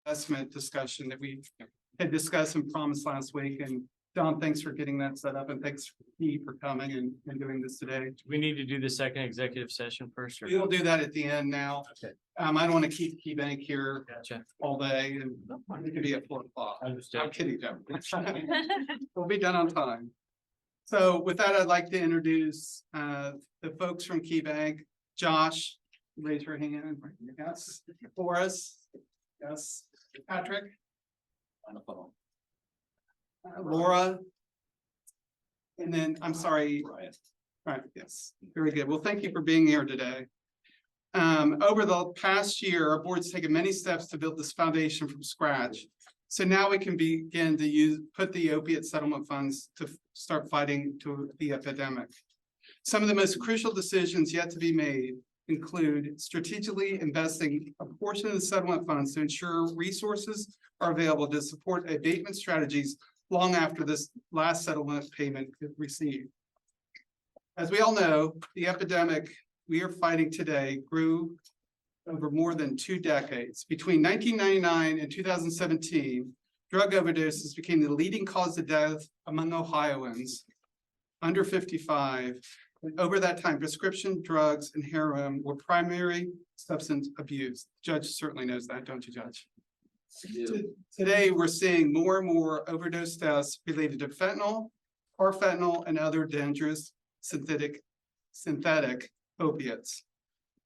investment discussion that we had discussed and promised last week. And Don, thanks for getting that set up, and thanks Pete for coming and doing this today. We need to do the second executive session first. Or... We'll do that at the end now. Okay. I don't want to keep KeyBank here Gotcha. all day, and it could be at 4 o'clock. Understood. I'm kidding, Jim. We'll be done on time. So with that, I'd like to introduce the folks from KeyBank. Josh, raise your hand. Yes. Boris. Yes. Patrick. Laura. And then, I'm sorry. Right, yes, very good. Well, thank you for being here today. Over the past year, our board's taken many steps to build this foundation from scratch. So now we can begin to put the opiate settlement funds to start fighting to the epidemic. Some of the most crucial decisions yet to be made include strategically investing a portion of the settlement funds to ensure resources are available to support abatement strategies long after this last settlement payment is received. As we all know, the epidemic we are fighting today grew over more than 2 decades. Between 1999 and 2017, drug overdoses became the leading cause of death among Ohioans under 55. And over that time, prescription drugs and heroin were primary substance abuse. Judge certainly knows that, don't you, Judge? Today, we're seeing more and more overdose deaths related to fentanyl, carfentanil, and other dangerous synthetic opiates.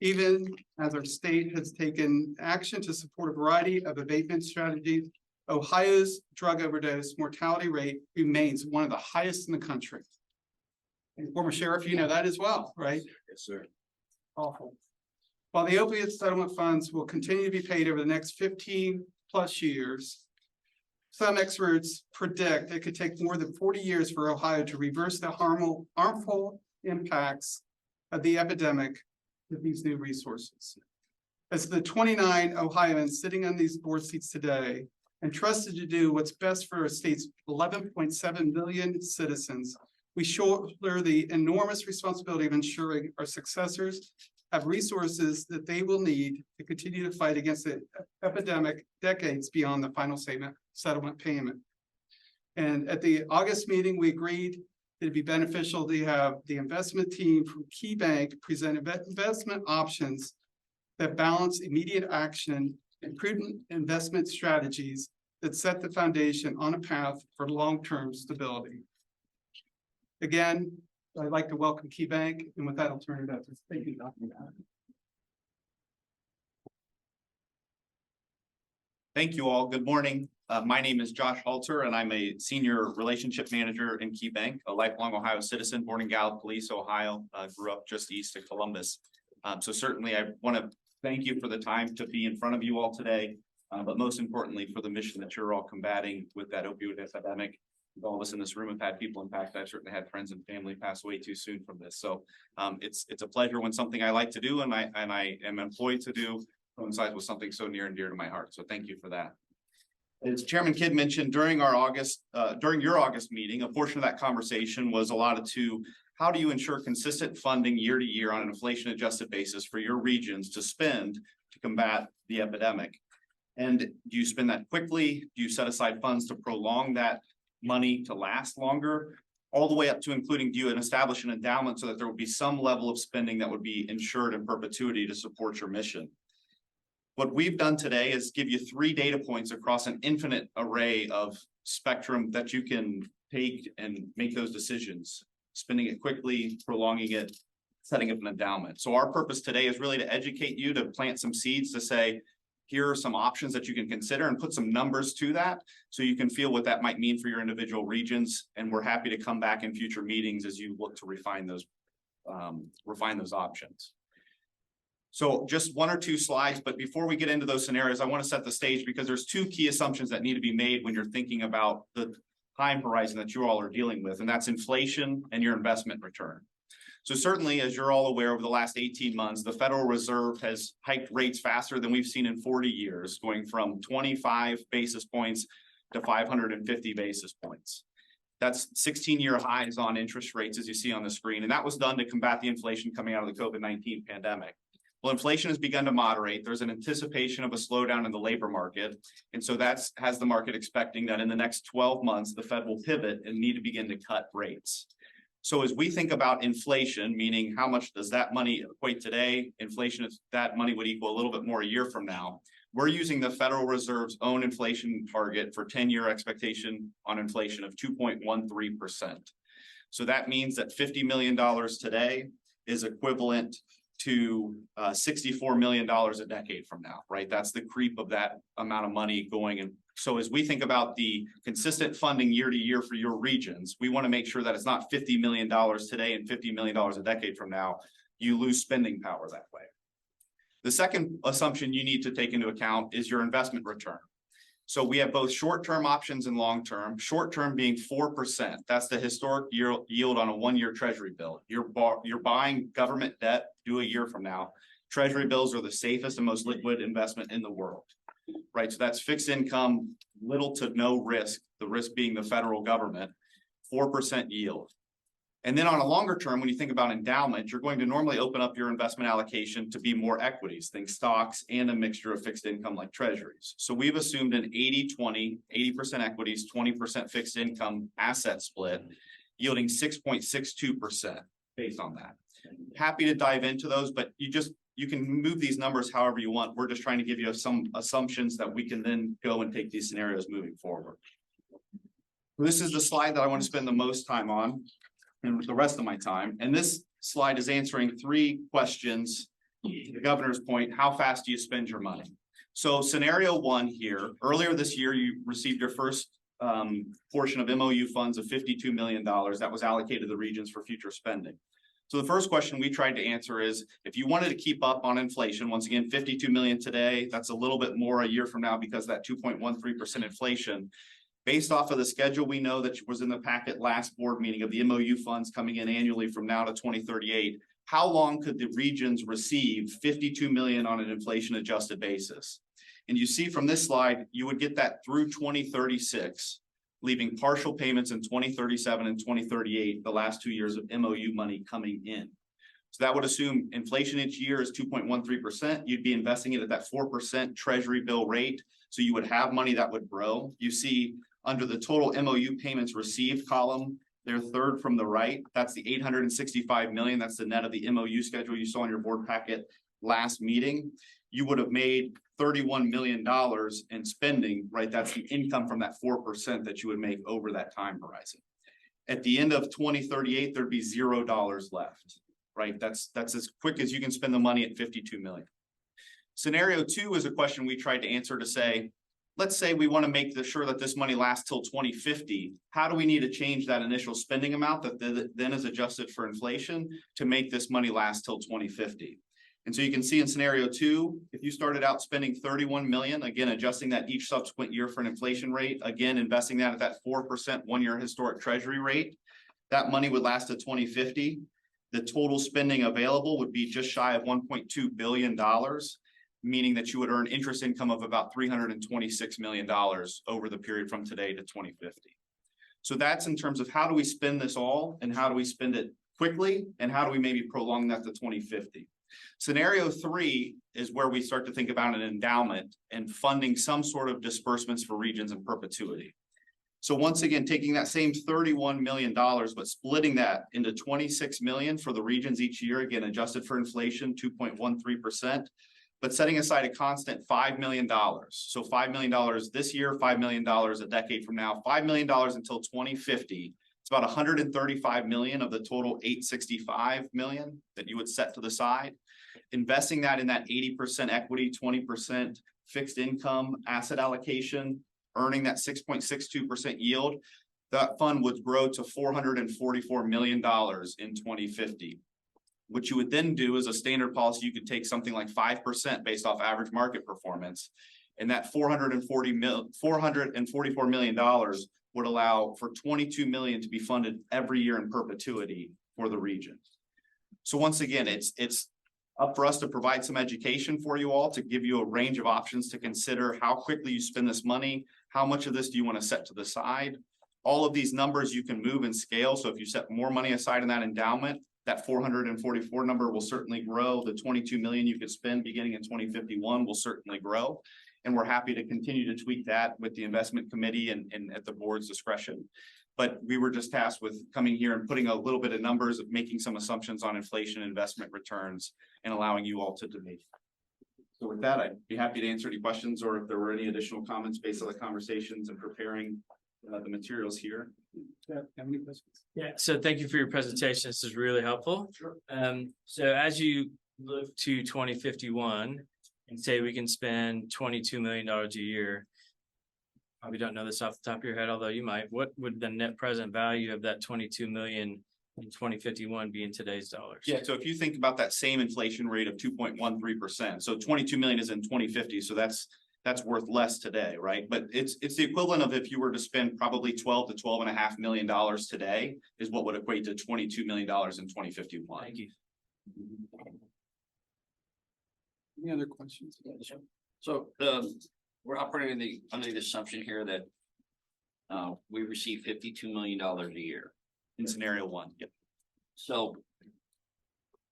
Even as our state has taken action to support a variety of abatement strategies, Ohio's drug overdose mortality rate remains one of the highest in the country. And former sheriff, you know that as well, right? Yes, sir. Awful. While the opiate settlement funds will continue to be paid over the next 15 plus years, some experts predict it could take more than 40 years for Ohio to reverse the harmful impacts of the epidemic with these new resources. As the 29 Ohioans sitting on these board seats today, entrusted to do what's best for our state's 11.7 million citizens, we shoulder the enormous responsibility of ensuring our successors have resources that they will need to continue to fight against the epidemic decades beyond the final settlement payment. And at the August meeting, we agreed it'd be beneficial to have the investment team from KeyBank present investment options that balance immediate action and prudent investment strategies that set the foundation on a path for long-term stability. Again, I'd like to welcome KeyBank, and with that, I'll turn it over. Thank you, Dr. Thank you all. Good morning. My name is Josh Halter, and I'm a senior relationship manager in KeyBank, a lifelong Ohio citizen, born in Gallup Police, Ohio, grew up just east of Columbus. So certainly I want to thank you for the time to be in front of you all today, but most importantly for the mission that you're all combating with that opioid epidemic. All of us in this room have had people impacted. I've certainly had friends and family pass away too soon from this. So it's a pleasure when something I like to do and I am employed to do coincides with something so near and dear to my heart. So thank you for that. As Chairman Kidd mentioned, during your August meeting, a portion of that conversation was allotted to how do you ensure consistent funding year to year on an inflation adjusted basis for your regions to spend to combat the epidemic? And do you spend that quickly? Do you set aside funds to prolong that money to last longer? All the way up to including, do you establish an endowment so that there will be some level of spending that would be insured in perpetuity to support your mission? What we've done today is give you 3 data points across an infinite array of spectrum that you can take and make those decisions, spending it quickly, prolonging it, setting up an endowment. So our purpose today is really to educate you, to plant some seeds, to say, here are some options that you can consider and put some numbers to that so you can feel what that might mean for your individual regions. And we're happy to come back in future meetings as you look to refine those options. So just 1 or 2 slides, but before we get into those scenarios, I want to set the stage because there's 2 key assumptions that need to be made when you're thinking about the time horizon that you all are dealing with, and that's inflation and your investment return. So certainly, as you're all aware, over the last 18 months, the Federal Reserve has hiked rates faster than we've seen in 40 years, going from 25 basis points to 550 basis points. That's 16-year highs on interest rates, as you see on the screen. And that was done to combat the inflation coming out of the COVID-19 pandemic. Well, inflation has begun to moderate. There's an anticipation of a slowdown in the labor market. And so has the market expecting that in the next 12 months, the Fed will pivot and need to begin to cut rates. So as we think about inflation, meaning how much does that money equate today? Inflation is that money would equal a little bit more a year from now. We're using the Federal Reserve's own inflation target for 10-year expectation on inflation of 2.13%. So that means that $50 million today is equivalent to $64 million a decade from now, right? That's the creep of that amount of money going. And so as we think about the consistent funding year to year for your regions, we want to make sure that it's not $50 million today and $50 million a decade from now. You lose spending power that way. The second assumption you need to take into account is your investment return. So we have both short-term options and long-term, short-term being 4%. That's the historic yield on a one-year treasury bill. You're buying government debt due a year from now. Treasury bills are the safest and most liquid investment in the world, right? So that's fixed income, little to no risk, the risk being the federal government, 4% yield. And then on a longer term, when you think about endowment, you're going to normally open up your investment allocation to be more equities, think stocks and a mixture of fixed income like treasuries. So we've assumed an 80-20, 80% equities, 20% fixed income asset split, yielding 6.62% based on that. Happy to dive into those, but you can move these numbers however you want. We're just trying to give you some assumptions that we can then go and take these scenarios moving forward. This is the slide that I want to spend the most time on and the rest of my time. And this slide is answering three questions. The governor's point, how fast do you spend your money? So scenario one here, earlier this year, you received your first portion of MOU funds of $52 million that was allocated to the regions for future spending. So the first question we tried to answer is, if you wanted to keep up on inflation, once again, 52 million today, that's a little bit more a year from now because that 2.13% inflation. Based off of the schedule we know that was in the packet last board meeting of the MOU funds coming in annually from now to 2038, how long could the regions receive 52 million on an inflation adjusted basis? And you see from this slide, you would get that through 2036, leaving partial payments in 2037 and 2038, the last 2 years of MOU money coming in. So that would assume inflation each year is 2.13%. You'd be investing it at that 4% treasury bill rate. So you would have money that would grow. You see under the total MOU payments received column, they're third from the right. That's the 865 million. That's the net of the MOU schedule you saw in your board packet last meeting. You would have made $31 million in spending, right? That's the income from that 4% that you would make over that time horizon. At the end of 2038, there'd be $0 left, right? That's as quick as you can spend the money at 52 million. Scenario two is a question we tried to answer to say, let's say we want to make sure that this money lasts till 2050. How do we need to change that initial spending amount that then is adjusted for inflation to make this money last till 2050? And so you can see in scenario two, if you started out spending 31 million, again, adjusting that each subsequent year for an inflation rate, again, investing that at that 4% one-year historic treasury rate, that money would last to 2050. The total spending available would be just shy of $1.2 billion, meaning that you would earn interest income of about $326 million over the period from today to 2050. So that's in terms of how do we spend this all and how do we spend it quickly and how do we maybe prolong that to 2050. Scenario three is where we start to think about an endowment and funding some sort of disbursements for regions in perpetuity. So once again, taking that same $31 million, but splitting that into 26 million for the regions each year, again, adjusted for inflation, 2.13%, but setting aside a constant $5 million. So $5 million this year, $5 million a decade from now, $5 million until 2050. It's about 135 million of the total 865 million that you would set to the side. Investing that in that 80% equity, 20% fixed income asset allocation, earning that 6.62% yield, that fund would grow to $444 million in 2050. What you would then do as a standard policy, you could take something like 5% based off average market performance. And that $444 million would allow for 22 million to be funded every year in perpetuity for the region. So once again, it's up for us to provide some education for you all to give you a range of options to consider how quickly you spend this money, how much of this do you want to set to the side. All of these numbers you can move and scale. So if you set more money aside in that endowment, That 444 number will certainly grow. The 22 million you could spend beginning in 2051 will certainly grow. And we're happy to continue to tweak that with the investment committee and at the board's discretion. But we were just tasked with coming here and putting a little bit of numbers, making some assumptions on inflation, investment returns, and allowing you all to debate. So with that, I'd be happy to answer any questions, or if there were any additional comments based on the conversations and preparing the materials here. Yeah, have any questions? Yeah, so thank you for your presentation. This is really helpful. So as you look to 2051 and say we can spend $22 million a year. Probably don't know this off the top of your head, although you might. What would the net present value of that 22 million in 2051 be in today's dollars? Yeah, so if you think about that same inflation rate of 2.13%, so 22 million is in 2050, so that's worth less today, right? But it's the equivalent of if you were to spend probably 12 to 12.5 million dollars today is what would equate to 22 million dollars in 2051. Thank you. Any other questions? So, we're operating under the assumption here that we receive $52 million a year. In scenario one, yep. So,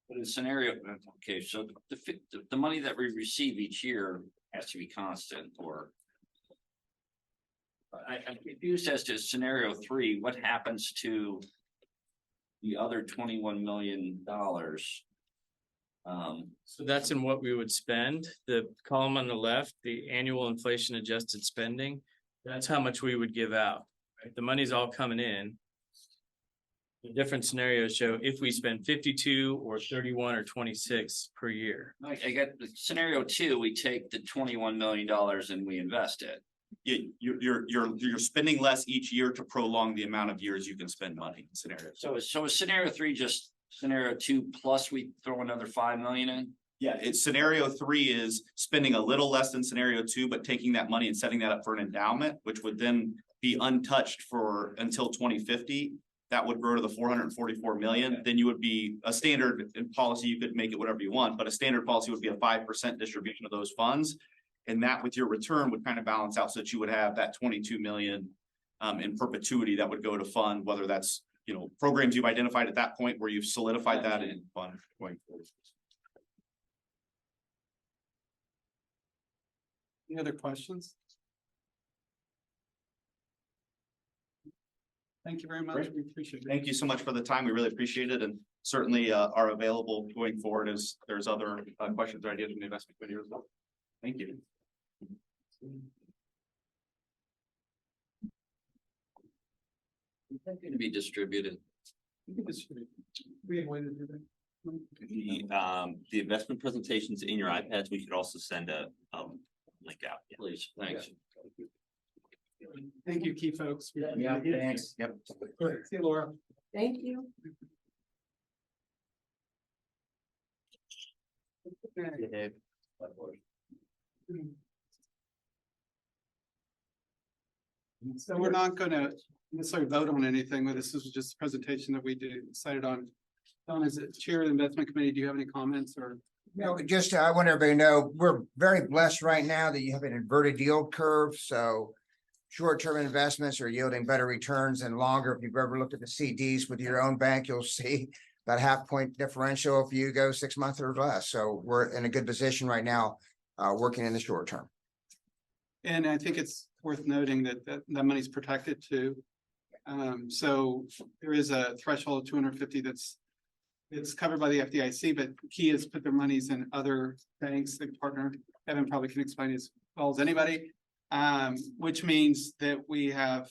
but in scenario, okay, so the money that we receive each year has to be constant, or I'm confused as to scenario 3, what happens to the other $21 million? So that's in what we would spend. The column on the left, the annual inflation adjusted spending, that's how much we would give out. Right? The money's all coming in. The different scenarios show if we spend 52 or 31 or 26 per year. I get the scenario 2, we take the $21 million and we invest it. You're spending less each year to prolong the amount of years you can spend money in scenario. So is scenario 3 just scenario 2 plus we throw another 5 million in? Yeah, it's scenario 3 is spending a little less than scenario 2, but taking that money and setting that up for an endowment, which would then be untouched for until 2050. That would grow to the 444 million. Then you would be a standard in policy. You could make it whatever you want, but a standard policy would be a 5% distribution of those funds. And that with your return would kind of balance out so that you would have that 22 million in perpetuity that would go to fund, whether that's, you know, programs you've identified at that point where you've solidified that in fund going forward. Any other questions? Thank you very much. Great. We appreciate it. Thank you so much for the time. We really appreciate it, and certainly are available going forward as there's other questions or ideas from the investment committee as well. Thank you. Is that going to be distributed? We have a way to do that. The investment presentations in your iPads, we could also send a link out. Please, thanks. Thank you, key folks. Yeah, thanks. Yep. See you, Laura. Thank you. So we're not gonna necessarily vote on anything, but this is just a presentation that we decided on. Don, as the chair of the investment committee, do you have any comments or? No, just, I want everybody to know, we're very blessed right now that you have an inverted yield curve, so short-term investments are yielding better returns than longer. If you've ever looked at the CDs with your own bank, you'll see about half point differential if you go 6 months or less. So we're in a good position right now, working in the short term. And I think it's worth noting that money's protected too. So there is a threshold of 250 it's covered by the FDIC, but Key has put their monies in other banks that partner. Evan probably can explain as well as anybody. Which means that we have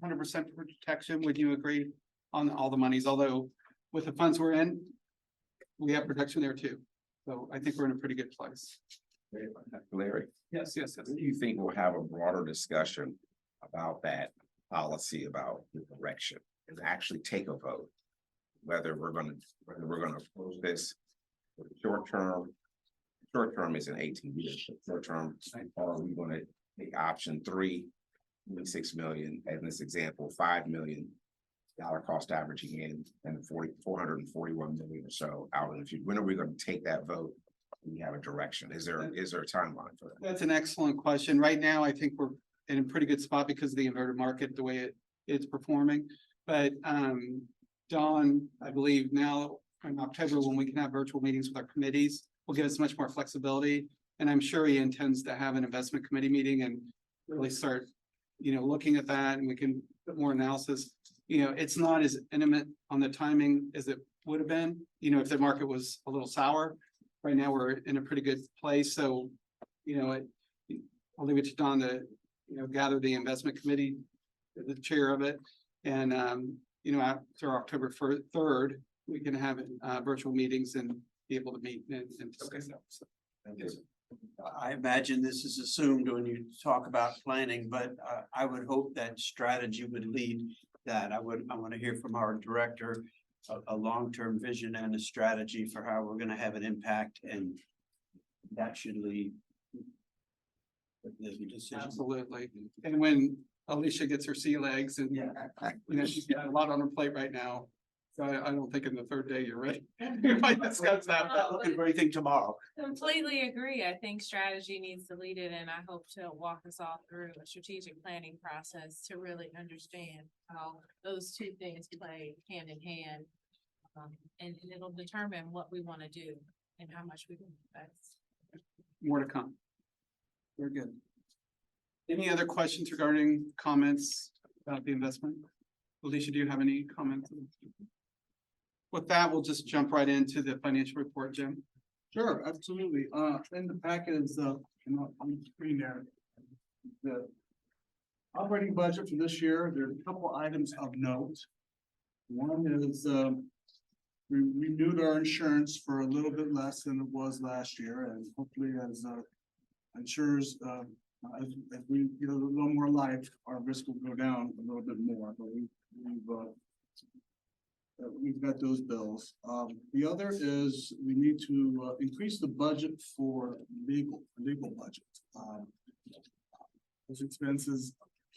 100% protection. Would you agree on all the monies? Although with the funds we're in, we have protection there too. So I think we're in a pretty good place. Larry, Yes. do you think we'll have a broader discussion about that policy, about the direction, and actually take a vote? Whether we're gonna approach this with the short term is in 18 years, short term, or are we gonna take option 3, 26 million, as this example, $5 million cost averaging in, and 441 million or so out in the future? When are we gonna take that vote? We have a direction. Is there a timeline for that? That's an excellent question. Right now, I think we're in a pretty good spot because of the inverted market, the way it's performing. But Don, I believe now in October, when we can have virtual meetings with our committees, will give us much more flexibility. And I'm sure he intends to have an investment committee meeting and really start, looking at that, and we can put more analysis. It's not as intimate on the timing as it would have been, if the market was a little sour. Right now, we're in a pretty good place, so, I'll leave it to Don to, gather the investment committee, the chair of it. And, after October 3rd, we can have virtual meetings and be able to meet and discuss that. So, I imagine this is assumed when you talk about planning, but I would hope that strategy would lead that. I want to hear from our director, a long-term vision and a strategy for how we're going to have an impact, and that should lead the decision. Absolutely. And when Alicia gets her sea legs and, she's got a lot on her plate right now. So I don't think in the third day you're ready. We might discuss that. Not looking for anything tomorrow. Completely agree. I think strategy needs to lead it, and I hope to walk us all through a strategic planning process to really understand how those two things play hand in hand. And it'll determine what we want to do and how much we can invest. More to come. Very good. Any other questions regarding comments about the investment? Alicia, do you have any comments? With that, we'll just jump right into the financial report, Jim. Sure, absolutely. In the packet is, on the screen there. The operating budget for this year, there are a couple items of note. One is, we renewed our insurance for a little bit less than it was last year, and hopefully as, insurers, as we get a little more life, our risk will go down a little bit more, but we've got those bills. The other is we need to increase the budget for legal budget. Those expenses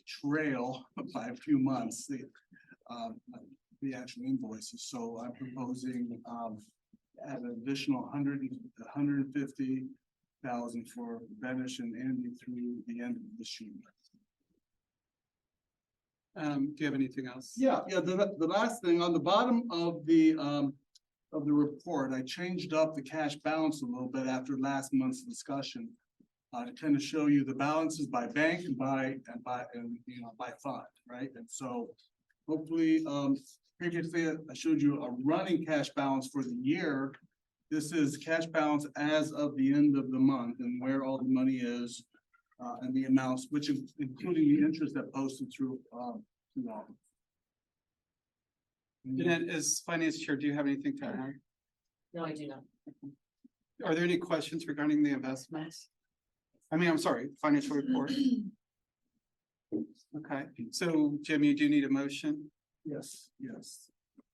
trail by a few months, the actual invoices. So I'm proposing add an additional 150,000 for Benish and Andy through the end of this year. Do you have anything else? Yeah, the last thing on the bottom of the report, I changed up the cash balance a little bit after last month's discussion. To kind of show you the balances by bank and by fund, right? And so hopefully, previously I showed you a running cash balance for the year. This is cash balance as of the end of the month and where all the money is. And the amounts, which including the interest that posted through Jeanette, as finance chair, do you have anything to add? No, I do not. Are there any questions regarding the investments? I'm sorry, financial report. Okay, so Jim, you do need a motion? Yes.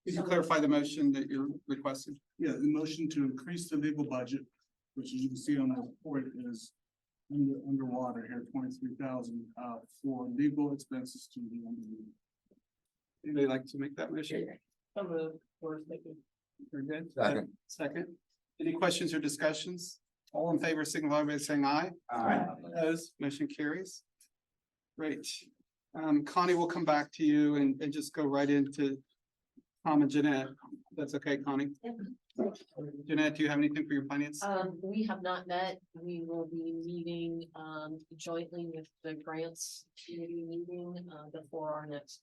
Could you clarify the motion that you're requesting? Yeah, the motion to increase the legal budget, which as you can see on the report is underwater here, 23,000 for legal expenses to the end of the year. Anybody like to make that motion? Very good. Second. Any questions or discussions? All in favor, signify by saying aye. Aye. Opposed, motion carries. Great. Connie will come back to you and just go right into Tom and Jeanette. That's okay, Connie? Jeanette, do you have anything for your finance? We have not met. We will be meeting jointly with the grants committee meeting before our next.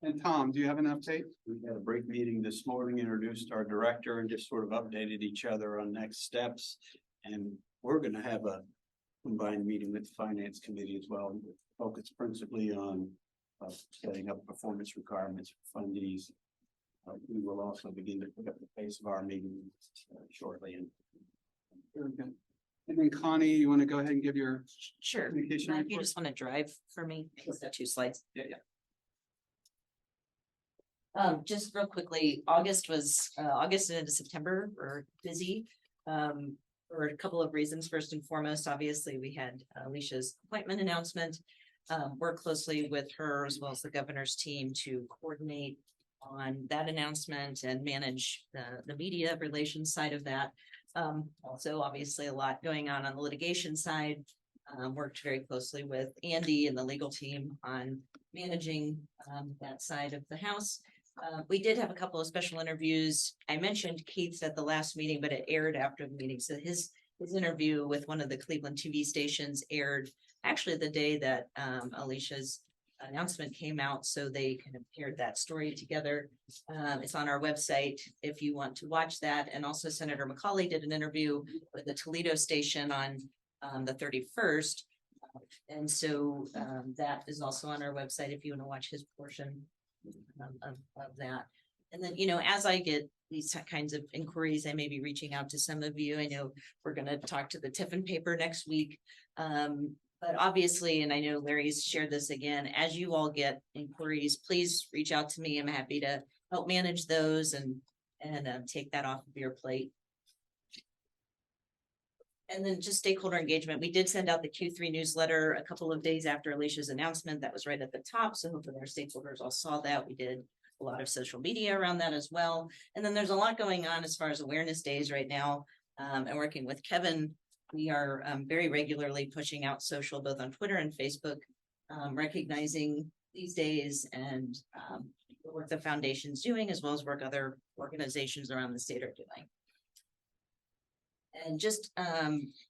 And Tom, do you have an update? We had a break meeting this morning, introduced our director and just sort of updated each other on next steps. And we're gonna have a combined meeting with the finance committee as well, focus principally on setting up performance requirements for fundees. We will also begin to pick up the pace of our meetings shortly. Very good. And then Connie, you want to go ahead and give your Sure. communication If you report? just want to drive for me, is that 2 slides? Yeah. Just real quickly, August and into September were busy. For a couple of reasons. First and foremost, obviously, we had Alicia's appointment announcement. Work closely with her as well as the governor's team to coordinate on that announcement and manage the media relations side of that. Also, obviously, a lot going on the litigation side. Worked very closely with Andy and the legal team on managing that side of the house. We did have a couple of special interviews. I mentioned Keith's at the last meeting, but it aired after the meeting. So his interview with one of the Cleveland TV stations aired actually the day that Alicia's announcement came out. So they kind of paired that story together. It's on our website if you want to watch that. And also Senator McCauley did an interview with the Toledo station on the 31st. And so that is also on our website if you want to watch his portion of that. And then, you know, as I get these kinds of inquiries, I may be reaching out to some of you. I know we're going to talk to the Tiffin paper next week. But obviously, and I know Larry's shared this again, as you all get inquiries, please reach out to me. I'm happy to help manage those and take that off of your plate. And then just stakeholder engagement. We did send out the Q3 newsletter a couple of days after Alicia's announcement. That was right at the top. So hopefully our stakeholders all saw that. We did a lot of social media around that as well. And then there's a lot going on as far as awareness days right now. And working with Kevin, we are very regularly pushing out social, both on Twitter and Facebook, recognizing these days and the work the foundation's doing, as well as work other organizations around the state are doing. And just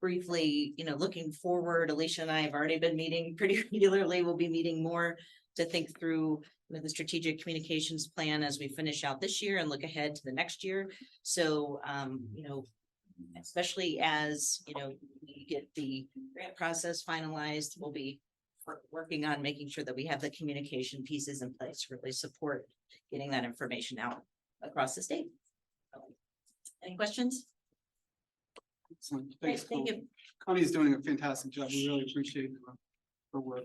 briefly, you know, looking forward, Alicia and I have already been meeting pretty regularly. We'll be meeting more to think through the strategic communications plan as we finish out this year and look ahead to the next year. So, you know, especially as, you know, we get the grant process finalized, we'll be working on making sure that we have the communication pieces in place to really support getting that information out across the state. Any questions? Excellent. Great, Thanks. thank you. Connie's doing a fantastic job. We really appreciate her work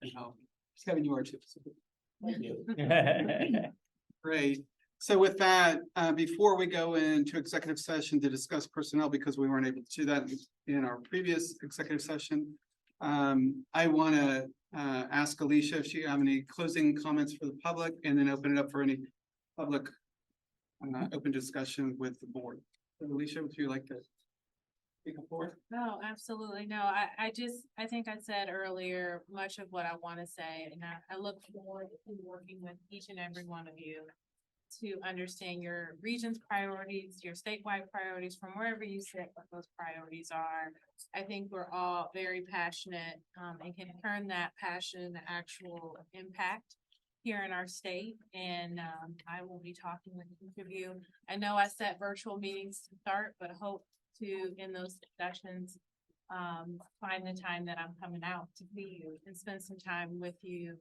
and help. Kevin, you are too. Thank you. Great. So with that, before we go into executive session to discuss personnel, because we weren't able to do that in our previous executive session, I want to ask Alicia if you have any closing comments for the public, and then open it up for any public open discussion with the board. So Alicia, would you like to take a forward? No, absolutely. No, I think I said earlier, much of what I want to say, and I look forward to working with each and every one of you to understand your region's priorities, your statewide priorities, from wherever you sit, what those priorities are. I think we're all very passionate and can turn that passion into actual impact here in our state. And I will be talking with each of you. I know I set virtual meetings to start, but hope to, in those discussions, find the time that I'm coming out to see you and spend some time with you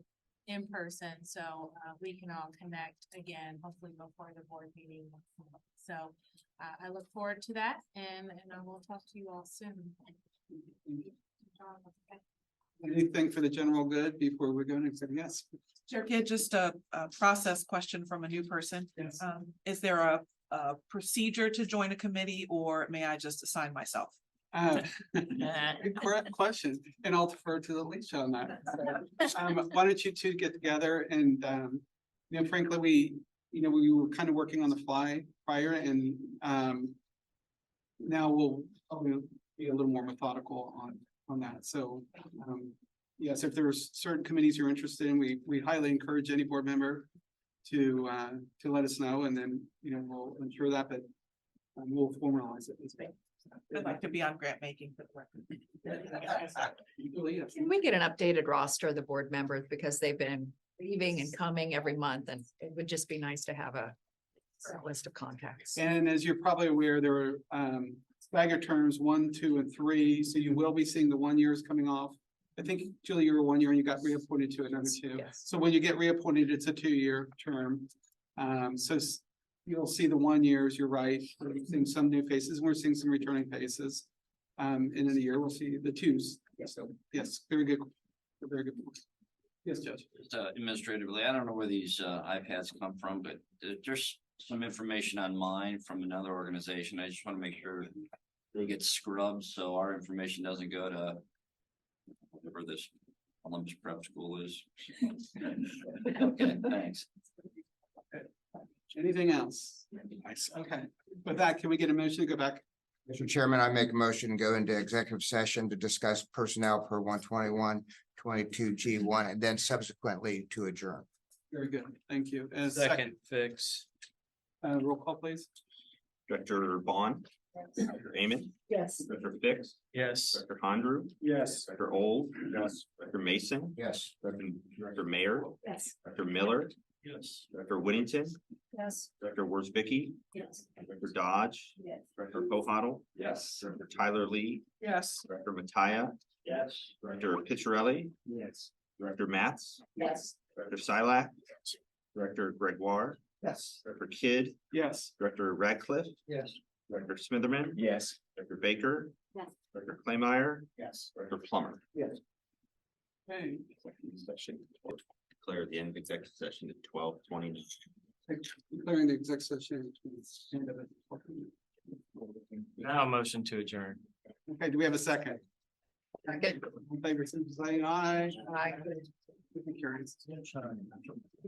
in person, so we can all connect again, hopefully before the board meeting. So I look forward to that, and I will talk to you all soon. Anything for the general good before we go into yes? Chair Kidd, just a process question from a new person. Yes. Is there a procedure to join a committee, or may I just assign myself? Correct question, and I'll defer to Alicia on that. Why don't you two get together and, you know, frankly, we were kind of working on the fly prior, and now we'll probably be a little more methodical on that. So, yes, if there's certain committees you're interested in, we highly encourage any board member to let us know, and then, you know, we'll ensure that, but we'll formalize it as well. I'd like to be on grant making for the record. Can we get an updated roster of the board members, because they've been leaving and coming every month, and it would just be nice to have a list of contacts. And as you're probably aware, there are staggered terms 1, 2, and 3, so you will be seeing the 1 years coming off. I think, Julie, you were 1 year and you got reappointed to another 2. Yes. So when you get reappointed, it's a 2-year term. So you'll see the 1 years, you're right. We're seeing some new faces, and we're seeing some returning faces. And in a year, we'll see the 2s. So, yes, very good. Very good. Yes, Judge. Just, administratively, I don't know where these iPads come from, but there's some information on mine from another organization. I just want to make sure they get scrubbed, so our information doesn't go to whatever this Columbus Prep School is. Okay, thanks. Anything else? Nice. Okay. With that, can we get a motion to go back? Mr. Chairman, I make a motion to go into executive session to discuss personnel per 121-22 G1, and then subsequently to adjourn. Very good, thank you. And Second, Fix. Roll call, please. Director Bond, Director Amen, Yes. Director Fix, Yes. Director Condrew, Yes. Director Old. Yes. Director Mason, Yes. Director Mayor, Yes. Director Miller, Yes. Director Whittington, Yes. Director Worsbicky, Yes. Director Dodge, Yes. Director Pohatl, Yes. Director Tyler Lee, Yes. Director Mattia, Yes. Director Picciarelli, Yes. Director Matz, Yes. Director Silac, Director Gregoire, Yes. Director Kidd, Yes. Director Radcliffe, Yes. Director Smitherman, Yes. Director Baker, Yes. Director Claymire, Yes. Director Plummer. Yes. Okay, Declare the end of executive session at 12:20. declaring the exec session. Now motion to adjourn. Okay, do we have a second? Second. All in favor, saying aye. Aye. Carries.